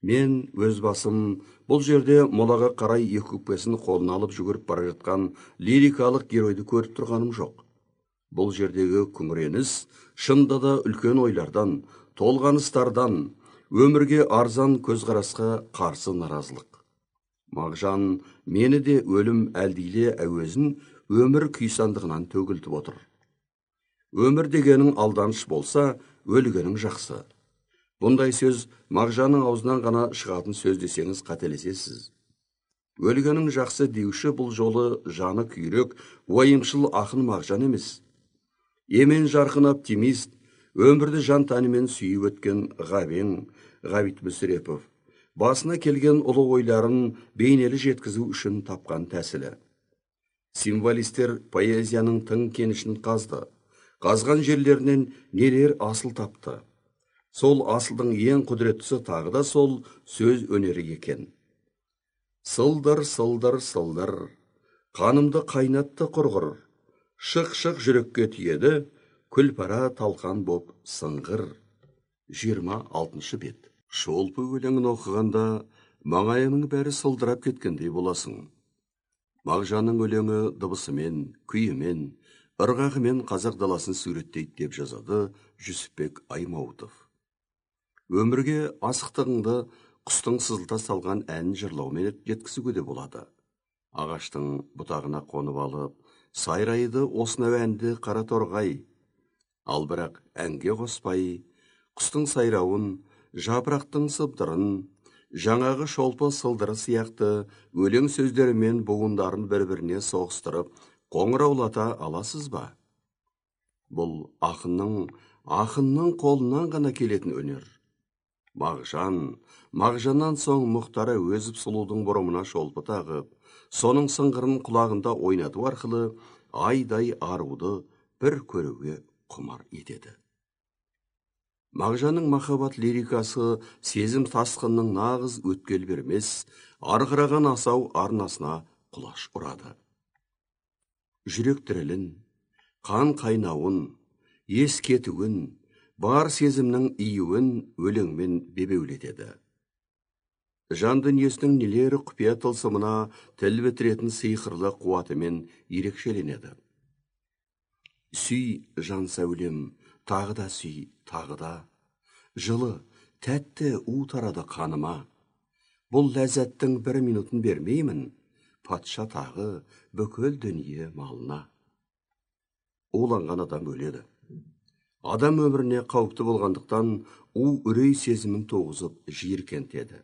Мен өз басым бұл жерде молаға қарай екі өкпесін қолына алып жүгіріп бара жатқан лирикалық геройды көріп тұрғаным жоқ. Бұл жердегі күңіреніс шынында да үлкен ойлардан, толғаныстардан, өмірге арзан көзқарасқа қарсы наразылық. Мағжан мені де өлім әлдейле әуезін өмір күйсандығынан төгілтіп отыр. Өмір дегенің алданыш болса, өлгенің жақсы. Бұндай сөз Мағжанның аузынан ғана шығатын сөз десеңіз қателесесіз. Өлгенің жақсы деуші бұл жолы жаны күйрек, уайымшыл ақын Мағжан емес. Емен жарқын оптимист, өмірді жан тәнімен сүйіп өткен ғабең Ғабит Мүсірепов басына келген ұлы ойларын бейнелі жеткізу үшін тапқан тәсілі. Символистер поэзияның тың кенішін қазды. Қазған жерлерінен нелер асыл тапты. Сол асылдың ең құдіреттісі тағы да сол сөз өнері екен. Сылдыр, сылдыр, сылдыр, қанымды қайнатты құрғыр, шық-шық жүрекке тиеді, күлпара талқан боп сыңғыр. 26 бет. Шолпы өлеңін оқығанда маңайының бәрі сылдырап кеткендей боласың. Мағжанның өлеңі дыбысымен, күйімен, ырғағымен қазақ даласын суреттейді деп жазады Жүсіпбек Аймауытов. Өмірге асықтығыңды құстың сызылта салған ән жырлаумен жеткізуге де болады. Ағаштың бұтағына қонып алып, сайрайды осынау әнді қара торғай. Ал бірақ әнге қоспай, құстың сайрауын, жапырақтың сыбдырын, жаңағы шолпы сылдыры сияқты өлең сөздерімен буындарын бір-біріне соғыстырып, қоңыраулата аласыз ба? Бұл ақынның қолынан ғана келетін өнер. Мағжаннан соң Мұхтар Әуезов сұлудың бұрымына шолпы тағып, соның сыңғырын құлағында ойнату арқылы айдай аруды бір көруге құмар етеді. Мағжанның махаббат лирикасы сезім тасқынның нағыз өткел бермес, арғыраған асау арнасына құлаш ұрады. Жүрек дірілін, қан қайнауын, ес кетуін, бар сезімнің июін өлеңмен бебеулетеді. Жан дүниесінің нелері құпия тылсымына тіл бітіретін сиқырлы қуатымен ерекшеленеді. Сүй, жан сәулем, тағы да сүй, тағы да. Жылы, тәтті у тарады қаныма. Бұл ләззаттың бір минутын бермеймін, патша тағы бүкіл дүние малына. Уланған адам өледі. Адам өміріне қауіпті болғандықтан үрей сезімін тоғызып жиіркентеді.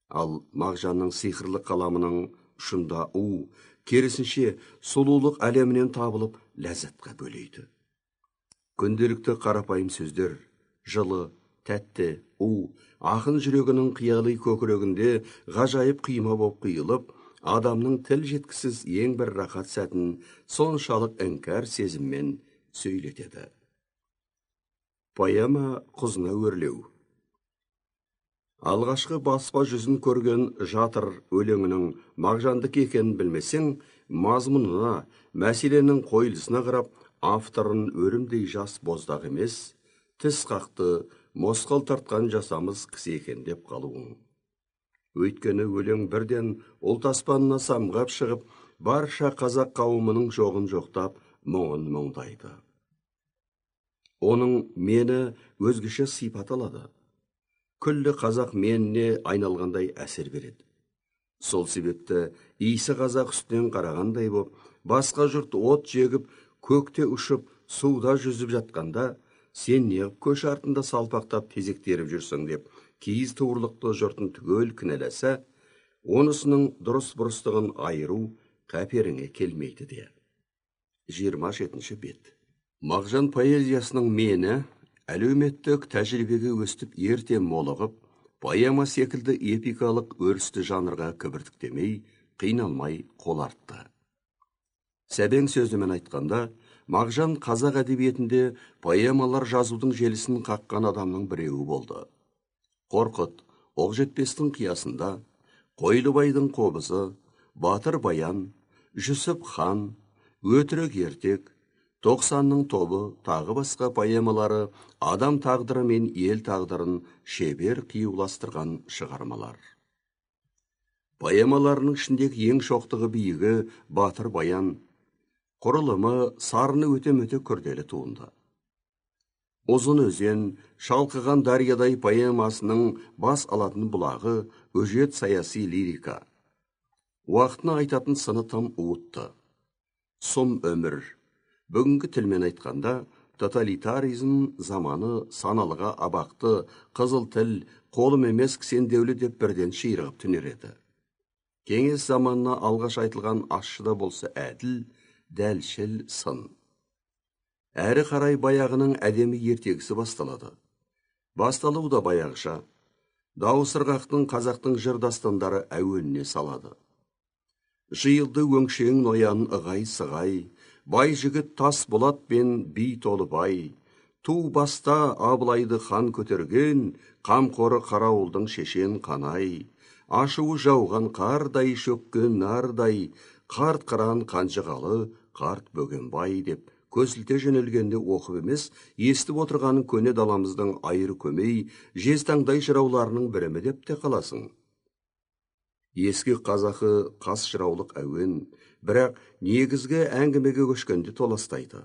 Ал Мағжанның сиқырлы қаламының ұшында керісінше сұлулық әлемінен табылып ләззатқа бөлейді. Күнделікті қарапайым сөздер, жылы, тәтті, ақын жүрегінің қиялы көкірегінде ғажайып қима боп қиылып, адамның тіл жеткісіз ең бір рақат сәтін соншалық іңкәр сезіммен сөйлетеді. Поэма «Құзына өрлеу». Алғашқы баспа жүзін көрген жатыр өлеңінің Мағжандық екенін білмесең, мазмұнына, мәселенің қойылысына қарап, авторын өрімдей жас боздақ емес, тіс қақты, мосқал тартқан жасамыз кісі екен деп қалуың. Өйткені өлең бірден ұлт аспанына самғап шығып, барша қазақ қауымының жоғын жоқтап, мұңын мұңдайды. Оның мені өзгеше сипат алады. Күллі қазақ меніне айналғандай әсер береді. Сол себепті исі қазақ үстінен қарағандай боп, басқа жұрт от жегіп, көкте ұшып, суда жүзіп жатқанда, сен неғып көш артында салпақтап тезектеріп жүрсің деп, киіз туырлықты жұртын түгел кінәласа, онысының дұрыс-бұрыстығын айыру қаперіңе келмейді де. 27 бет. Мағжан поэзиясының мені Әлеуметтік тәжірибеге өстіп ерте молығып, поэма секілді эпикалық өрісті жанрға кібіртіктемей, қиналмай қол артты. Сәбең сөзімен айтқанда, Мағжан қазақ әдебиетінде поэмалар жазудың желісін қаққан адамның біреуі болды. Қорқыт, Оқжетпестің қиясында, Қойлыбайдың қобызы, Батыр баян, Жүсіп хан, Өтірік ертек, 90-ның тобы тағы басқа поэмалары адам тағдыры мен ел тағдырын шебер қиюластырған шығармалар. Поэмаларының ішіндегі ең шоқтығы биігі Батыр баян, құрылымы сарыны өте күрделі туынды. Ұзын өзен, шалқыған дариядай поэмасының бас алатын бұлағы өжет саяси лирика. Уақытына айтатын сыны тым уытты. Сұм өмір. Бүгінгі тілмен айтқанда, тоталитаризм заманы саналыға абақты, қызыл тіл, қолым емес кісендеулі деп бірден ширығып түнереді. Кеңес заманына алғаш айтылған ащыда болса әділ, дәлшіл сын. Әрі қарай баяғының әдемі ертегісі басталады. Басталу да баяғыша. Дауысырғақтың қазақтың жыр дастандары әуеніне салады. Жиылды өңшең ноян ығай-сығай, бай жігіт тас болат пен би толы бай. Ту баста Абылайды хан көтерген, қамқоры қарауылдың шешен қанай. Ашуы жауған қардай шөккен нардай, қарт қыран қанжығалы, қарт бөгенбай деп көсілте жөнелгенде оқып емес, естіп отырғанын көне даламыздың айыры көмей, жезтаңдай жырауларының бірімі деп те қаласың. Ескі қазақы қас жыраулық әуен, бірақ негізгі әңгімеге көшкенде толастайды.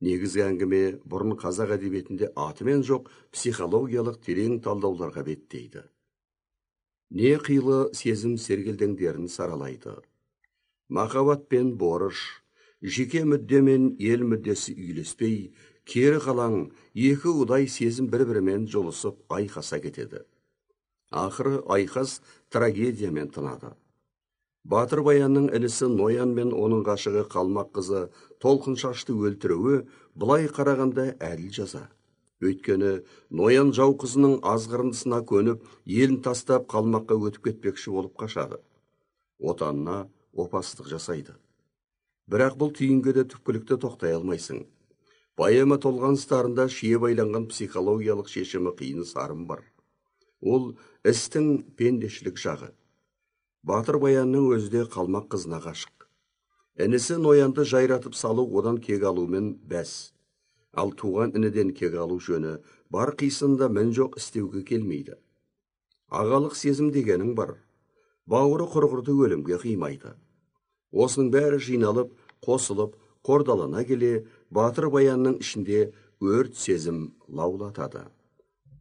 Негізгі әңгіме бұрын қазақ әдебиетінде атымен жоқ психологиялық терең талдауларға беттейді. Не қилы сезім сергелдеңдерін саралайды. Махаббат пен борыш, жеке мүдде мен ел мүддесі үйлеспей, кері қалаң екі удай сезім бір-бірімен жолысып айқаса кетеді. Ақыры айқас трагедиямен тынады. Батыр баянның інісі Ноян мен оның ғашығы Қалмақ қызы Толқыншашты өлтіруі бұлай қарағанда әділ жаза. Өйткені Ноян жау қызының азғырындысына көніп, елін тастап Қалмаққа өтіп кетпекші болып қашады. Отанына опасыздық жасайды. Бірақ бұл түйінге де түпкілікті тоқтай алмайсың. Поэма толғаныстарында шие байланған психологиялық шешімі қиын сарым бар. Ол істің пендешілік жағы. Батыр баянның өзде Қалмақ қызына ғашық. Інісі Ноянды жайратып салу одан кек алумен бәс. Ал туған ініден кек алу жөні бар қисында мін жоқ істеуге келмейді. Ағалық сезім дегенің бар. Бауыры құрғырды өлімге қимайды. Осының бәрі жиналып, қосылып, қордалана келе, Батыр баянның ішінде өрт сезім лаулатады.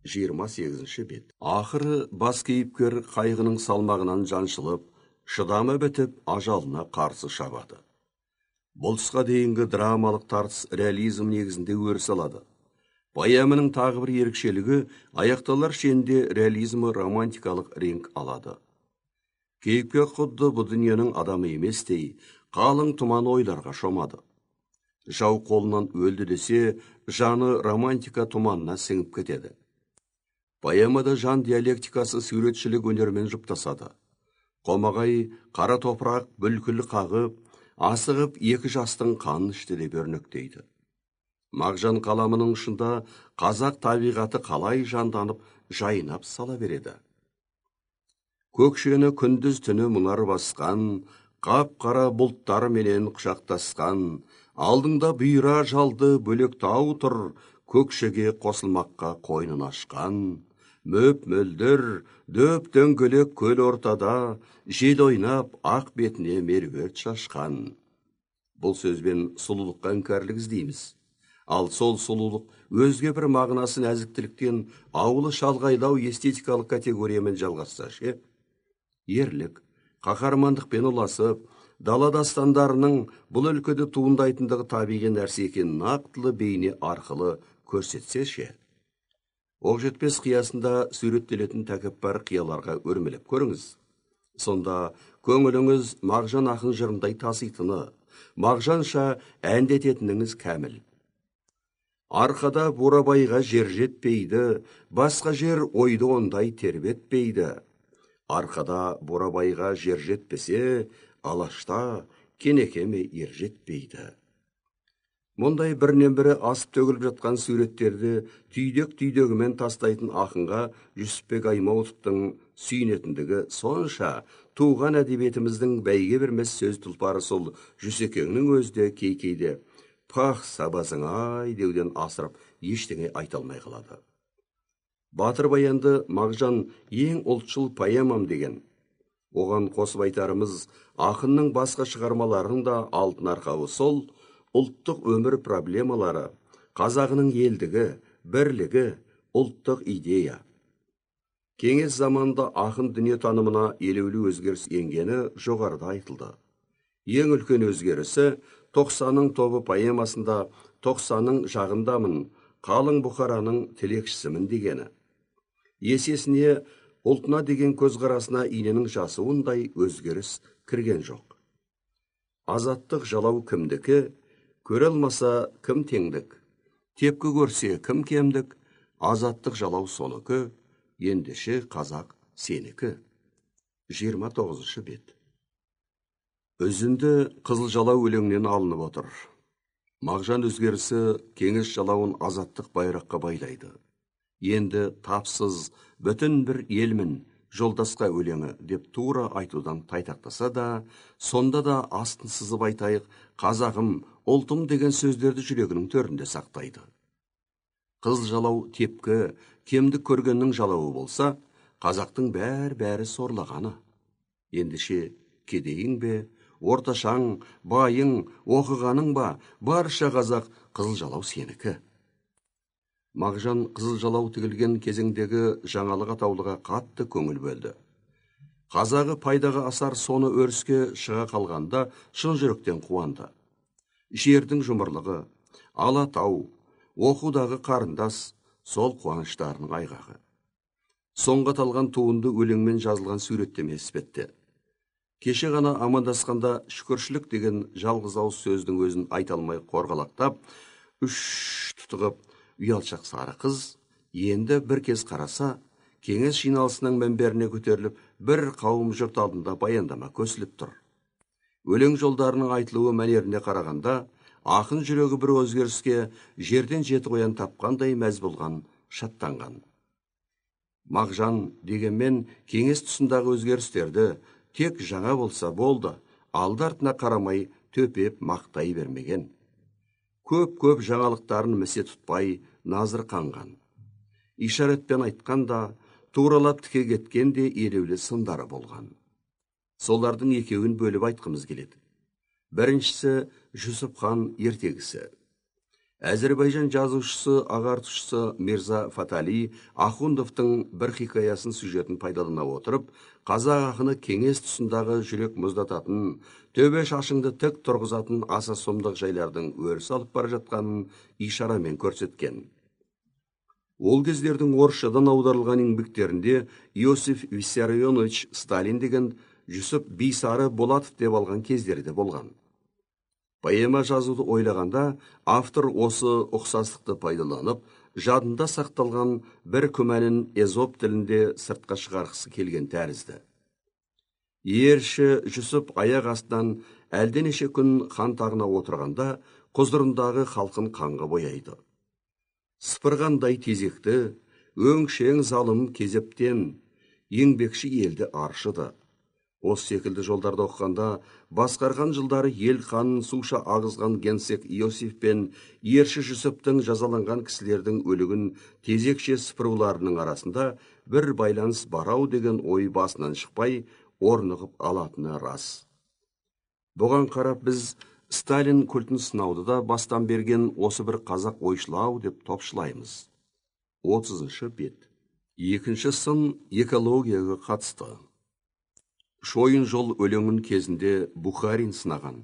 28-ші бет. Ақыры бас кейіпкер қайғының салмағынан жаншылып, шыдамы бітіп, ажалына қарсы шабады. Бұл тұсқа дейінгі драмалық тартыс реализм негізінде өріс алады. Поэманың тағы бір ерекшелігі аяқталар шенде реализмі романтикалық реңк алады. Кейіпкер құдды бұл дүниенің адамы еместей, қалың тұман ойларға шомады. Жау қолынан өлді десе, жаны романтика тұманына сіңіп кетеді. Поэмада жан диалектикасы суретшілік өнермен жұптасады. Қомағай, қара топырақ бүлкіл қағып, асығып екі жастың қанын ішті деп өрнектейді. Мағжан қаламының ұшында қазақ табиғаты қалай жанданып, жайнап сала береді. Көкшені күндіз түні мұнар басқан, қап-қара бұлттар менен құшақтасқан, алдыңда бұйра жалды бөлек тау тұр, көкшеге қосылмаққа қойнын ашқан. Мөп мөлдір, дөп дөңгелек көл ортада, жел ойнап, ақ бетіне меруерт шашқан. Бұл сөзбен сұлулыққа іңкәрлік іздейміз. Ал сол сұлулық өзге бір мағынасы нәзіктіліктен аулы шалғайлау эстетикалық категориямен жалғасса ше. Ерлік, қаһармандықпен ұласып, дала дастандарының бұл өлкеде туындайтындығы табиғи нәрсе екенін нақтылы бейне арқылы көрсетсе ше. Оқжетпес қиясында суреттелетін тәкаппар қияларға өрмелеп көріңіз. Сонда көңіліңіз Мағжан ақын жырындай таситыны, Мағжанша әндететініңіз кәміл. Арқада бурабайға жер жетпейді, басқа жер ойды ондай тербетпейді. Арқада бурабайға жер жетпесе, алашта кенекеме ер жетпейді. Мұндай бірінен бірі асып төгіліп жатқан суреттерді түйдек-түйдегімен тастайтын ақынға Жүсіпбек Аймауытовтың сүйінетіндігі сонша, туған әдебиетіміздің бәйге бермес сөз тұлпары сол Жүсекеңнің өзде кейде пах сабазың-ай деуден асырып ештеңе айта алмай қалады. Батыр баянды Мағжан ең ұлтшыл поэмам деген. Оған қосып айтарымыз, ақынның басқа шығармаларының да алтын арқауы сол ұлттық өмір проблемалары, қазағының елдігі, бірлігі, ұлттық идея. Кеңес заманында ақын дүние танымына елеулі өзгеріс енгені жоғарыда айтылды. Ең үлкен өзгерісі 90-ның тобы поэмасында 90-ның жағындамын, қалың бұқараның тілекшісімін дегені. Есесіне ұлтына деген көзқарасына иненің жасуындай өзгеріс кірген жоқ. Азаттық жалау кімдікі, көре алмаса кім теңдік, тепкі көрсе кім кемдік, азаттық жалау соныкі, ендеше қазақ сенікі. 29 бет. Үзінді қызыл жалау өлеңнен алынып отыр. Мағжан өзгерісі кеңес жалауын азаттық байраққа байлайды. Енді тапсыз бүтін бір елмін, жолдасқа өлеңі деп тура айтудан тайтақтаса да, сонда да астын сызып айтайық, қазағым, ұлтым деген сөздерді жүрегінің төрінде сақтайды. Қызыл жалау тепкі, кемдік көргеннің жалауы болса, қазақтың бәрі сорлағаны. Ендеше кедейің бе, орташаң, байың, оқығаның ба, барша қазақ қызыл жалау сенікі. Мағжан қызыл жалау тігілген кезеңдегі жаңалық атаулыға қатты көңіл бөлді. Қазағы пайдаға асар соны өріске шыға қалғанда шын жүректен қуанды. Жердің жұмырлығы, Алатау, оқудағы қарындас, сол қуаныштарының айғағы. Соңға талған туынды өлеңмен жазылған суреттеме іспетті. Кеше ғана амандасқанда шүкіршілік деген жалғыз ауыз сөздің өзін айта алмай қорғалақтап, үш тұтығып, ұялшақ сары қыз, енді бір кез қараса, кеңес жиналысының мінберіне көтеріліп, бір қауым жұрт алдында баяндама көсіліп тұр. Өлең жолдарының айтылуы мәнеріне қарағанда, ақын жүрегі бір өзгеріске жерден жеті қоян тапқандай мәз болған, шаттанған. Мағжан дегенмен кеңес тұсындағы өзгерістерді тек жаңа болса болды, алды-артына қарамай төпеп мақтай бермеген. Көп жаңалықтарын місе тұтпай назыр қанған. Ишаретпен айтқанда, туралап тіке кеткенде елеулі сындары болған. Солардың екеуін бөліп айтқымыз келеді. Біріншісі Жүсіп хан ертегісі. Әзірбайжан жазушысы, ағартушысы Мирза Фатали Ахундовтың бір хикаясын сюжетін пайдалана отырып, қазақ ақыны кеңес тұсындағы жүрек мұздататын, төбе шашыңды тік тұрғызатын аса сұмдық жайлардың өріс алып бара жатқанын ишарамен көрсеткен. Ол кездердің орысшадан аударылған еңбектерінде Иосиф Виссарионович Сталин деген Жүсіп Бейсары Болатов деп алған кездері де болған. Поэма жазуды ойлағанда, автор осы ұқсастықты пайдаланып, жадында сақталған бір күмәнін Эзоп тілінде сыртқа шығарғысы келген тәрізді. Ерші Жүсіп аяқ астынан әлденеше күн хан тағына отырғанда, құзырындағы халқын қанға бояйды. Сыпырғандай тезекті, өңшең залым кезептен, еңбекші елді аршыды. Осы секілді жолдарды оқығанда, басқарған жылдары ел қанын суша ағызған генсек Иосиф пен Ерші Жүсіптің жазаланған кісілердің өлігін тезекше сыпыруларының арасында бір байланыс барау деген ой басынан шықпай, орнығып алатыны рас. Бұған қарап біз Сталин культін сынауды да бастан берген осы бір қазақ ойшылау деп топшылаймыз. 30 бет. Екінші сын экологияға қатысты. Шойын жол өлеңін кезінде Бухарин сынаған.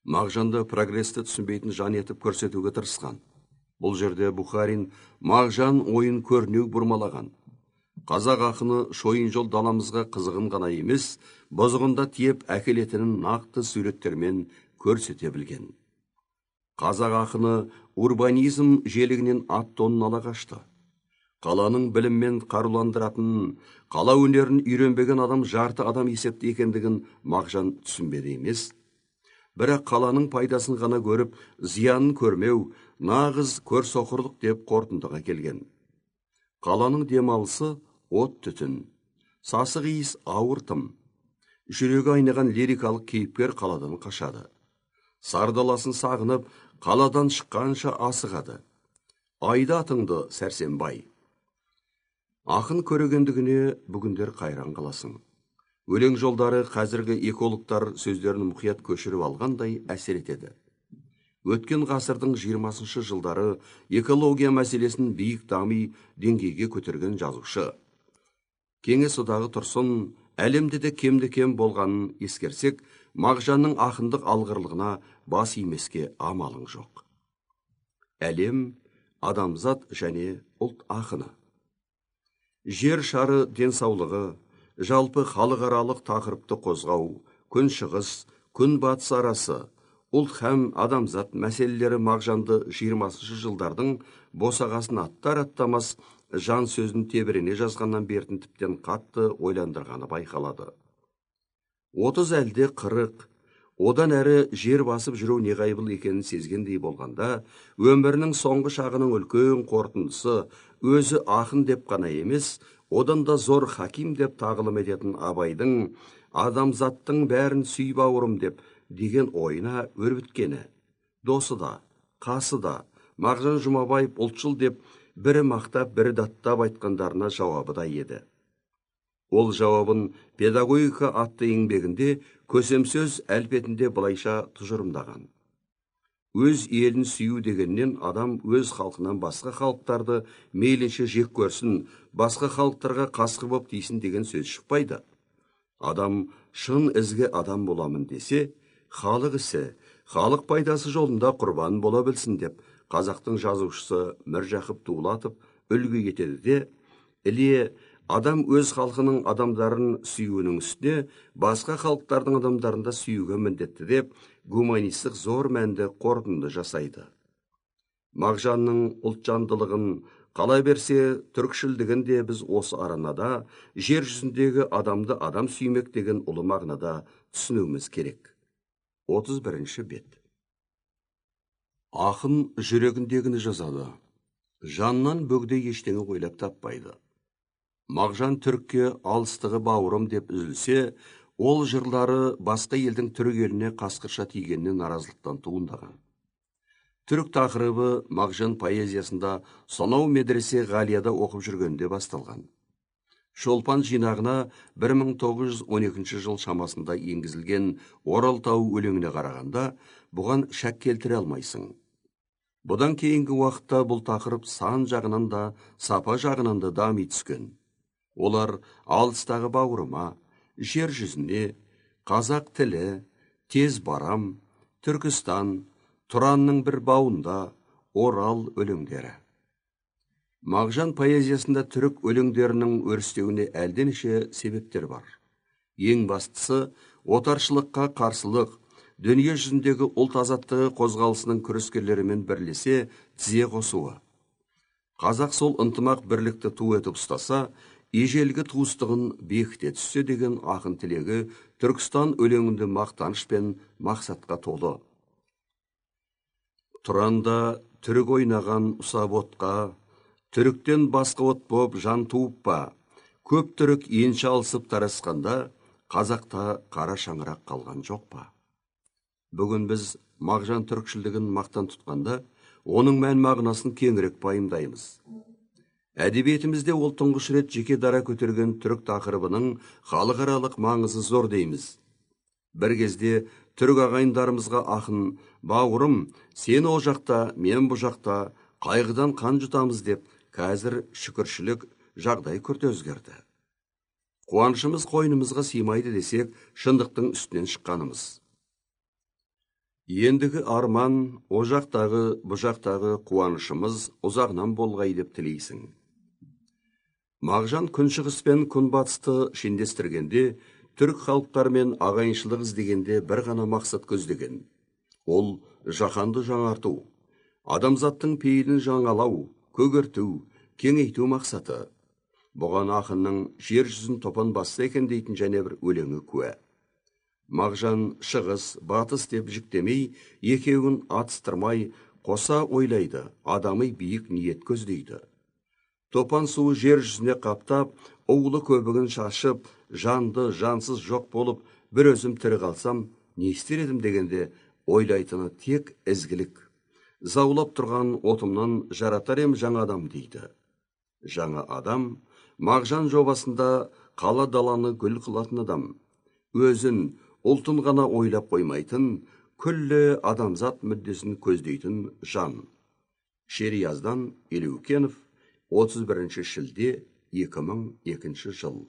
Мағжанды прогресті түсінбейтін жан етіп көрсетуге тырысқан. Бұл жерде Бухарин Мағжан ойын көрнеу бұрмалаған. Қазақ ақыны шойын жол даламызға қызығын ғана емес, бұзығында тиеп әкелетінін нақты суреттермен көрсете білген. Қазақ ақыны урбанизм желігінен ат тонын ала қашты. Қаланың біліммен қаруландыратын, қала өнерін үйренбеген адам жарты адам есепті екендігін Мағжан түсінбеді емес. Бірақ қаланың пайдасын ғана көріп, зиянын көрмеу, нағыз көрсоқырлық деп қорытындыға келген. Қаланың демалысы от түтін, сасық иіс ауыр тым. Жүрегі айнаған лирикалық кейіпкер қаладан қашады. Сардаласын сағынып, қаладан шыққанша асығады. Айда атыңды, Сәрсенбай. Ақын көрегендігіне бүгіндер қайран қаласың. Өлең жолдары қазіргі экологтар сөздерін мұқият көшіріп алғандай әсер етеді. Өткен ғасырдың 20-шы жылдары экология мәселесін биік дами деңгейге көтерген жазушы. Кеңес одағы тұрсын, әлемде де кемде-кем болғанын ескерсек, Мағжанның ақындық алғырлығына бас имеске амалың жоқ. Әлем, адамзат және ұлт ақыны. Жер шары денсаулығы, жалпы халықаралық тақырыпты қозғау, күншығыс, күнбатыс арасы, ұлт һәм адамзат мәселелері Мағжанды 20-шы жылдардың босағасын аттар-аттамас жан сөзін тебірене жазғаннан бертін тіптен қатты ойландырғаны байқалады. 30 әлде 40, одан әрі жер басып жүру неғайбыл екенін сезгендей болғанда, өмірінің соңғы шағының үлкен қорытындысы өзі ақын деп қана емес, одан да зор хаким деп тағылым ететін Абайдың адамзаттың бәрін сүй бауырым деген ойына өрбіткені. Досы да, қасы да, Мағжан Жұмабаев ұлтшыл деп бірі мақтап, бірі даттап айтқандарына жауабы да еді. Ол жауабын педагогика атты еңбегінде көсемсөз әлпетінде былайша тұжырымдаған. Өз елін сүю дегеннен адам өз халқынан басқа халықтарды мейлінше жек көрсін, басқа халықтарға қасқыр боп тисін деген сөз шықпайды. Адам шын ізгі адам боламын десе, халық ісі, халық пайдасы жолында құрбан бола білсін деп, қазақтың жазушысы Міржақып Дулатов үлгі етеді де, іле адам өз халқының адамдарын сүюінің үстіне басқа халықтардың адамдарын да сүюге міндетті деп, гуманистік зор мәнді қорытынды жасайды. Мағжанның ұлтжандылығын, қала берсе түркшілдігін де біз осы аранада жер жүзіндегі адамды адам сүймек деген ұлы мағынада түсінуіміз керек. 31-ші бет. Ақын жүрегіндегіні жазады. Жаннан бөгде ештеңе ойлап таппайды. Мағжан түрікке алыстығы бауырым деп үзілсе, ол жырлары басқа елдің түрік еліне қасқырша тигеннен наразылықтан туындаған. Түрік тақырыбы Мағжан поэзиясында сонау медресе Ғалияда оқып жүргенде басталған. Шолпан жинағына 1912 жыл шамасында енгізілген Оралтау өлеңіне қарағанда, бұған шәк келтіре алмайсың. Бұдан кейінгі уақытта бұл тақырып сан жағынан да, сапа жағынан да дами түскен. Олар алыстағы бауырыма, жер жүзіне, қазақ тілі, тез барам, Түркістан, Тұранның бір бауында, Орал өлеңдері. Мағжан поэзиясында түрік өлеңдерінің өрістеуіне әлденеше себептер бар. Ең бастысы, отаршылыққа қарсылық, дүние жүзіндегі ұлт азаттығы қозғалысының күрескерлерімен бірлесе тізе қосуы. Қазақ сол ынтымақ бірлікті ту етіп ұстаса, ежелгі туыстығын бекіте түссе деген ақын тілегі Түркістан өлеңінде мақтаныш пен мақсатқа толы. Тұранда түрік ойнаған ұсап отқа, түріктен басқа от боп жан туып па, көп түрік енші алысып тарасқанда, қазақта қара шаңырақ қалған жоқ па. Бүгін біз Мағжан түрікшілдігін мақтан тұтқанда, оның мән мағынасын кеңірек пайымдаймыз. Әдебиетімізде ол тұңғыш рет жеке дара көтерген түрік тақырыбының халықаралық маңызы зор дейміз. Бір кезде түрік ағайындарымызға ақын, бауырым, сен ол жақта, мен бұл жақта, қайғыдан қан жұтамыз деп, қазір шүкіршілік жағдай күрт өзгерді. Қуанышымыз қойнымызға сыймайды десек, шындықтың үстінен шыққанымыз. Ендігі арман, о жақтағы, бұ жақтағы қуанышымыз ұзағынан болғай деп тілейсің. Мағжан күншығыс пен күнбатысты шендестіргенде, түрік халықтармен ағайыншылық іздегенде бір ғана мақсат көздеген. Ол жаһанды жаңарту, адамзаттың пейілін жаңалау, көгерту, кеңейту мақсаты. Бұған ақынның жер жүзін топан басса екен дейтін және бір өлеңі куә. Мағжан шығыс, батыс деп жіктемей, екеуін атыстырмай, қоса ойлайды, адамы биік ниет көздейді. Топан суы жер жүзіне қаптап, оулы көбігін шашып, жанды, жансыз жоқ болып, бір өзім тірі қалсам, не істер едім дегенде, ойлайтыны тек ізгілік. Заулап тұрған отымнан жаратар ем жаңа адам дейді. Жаңа адам, Мағжан жобасында қала даланы гүл қылатын адам. Өзін, ұлтын ғана ойлап қоймайтын, күллі адамзат мүддесін көздейтін жан. Шерияздан Елеукенов, 31 шілде 2002 жыл.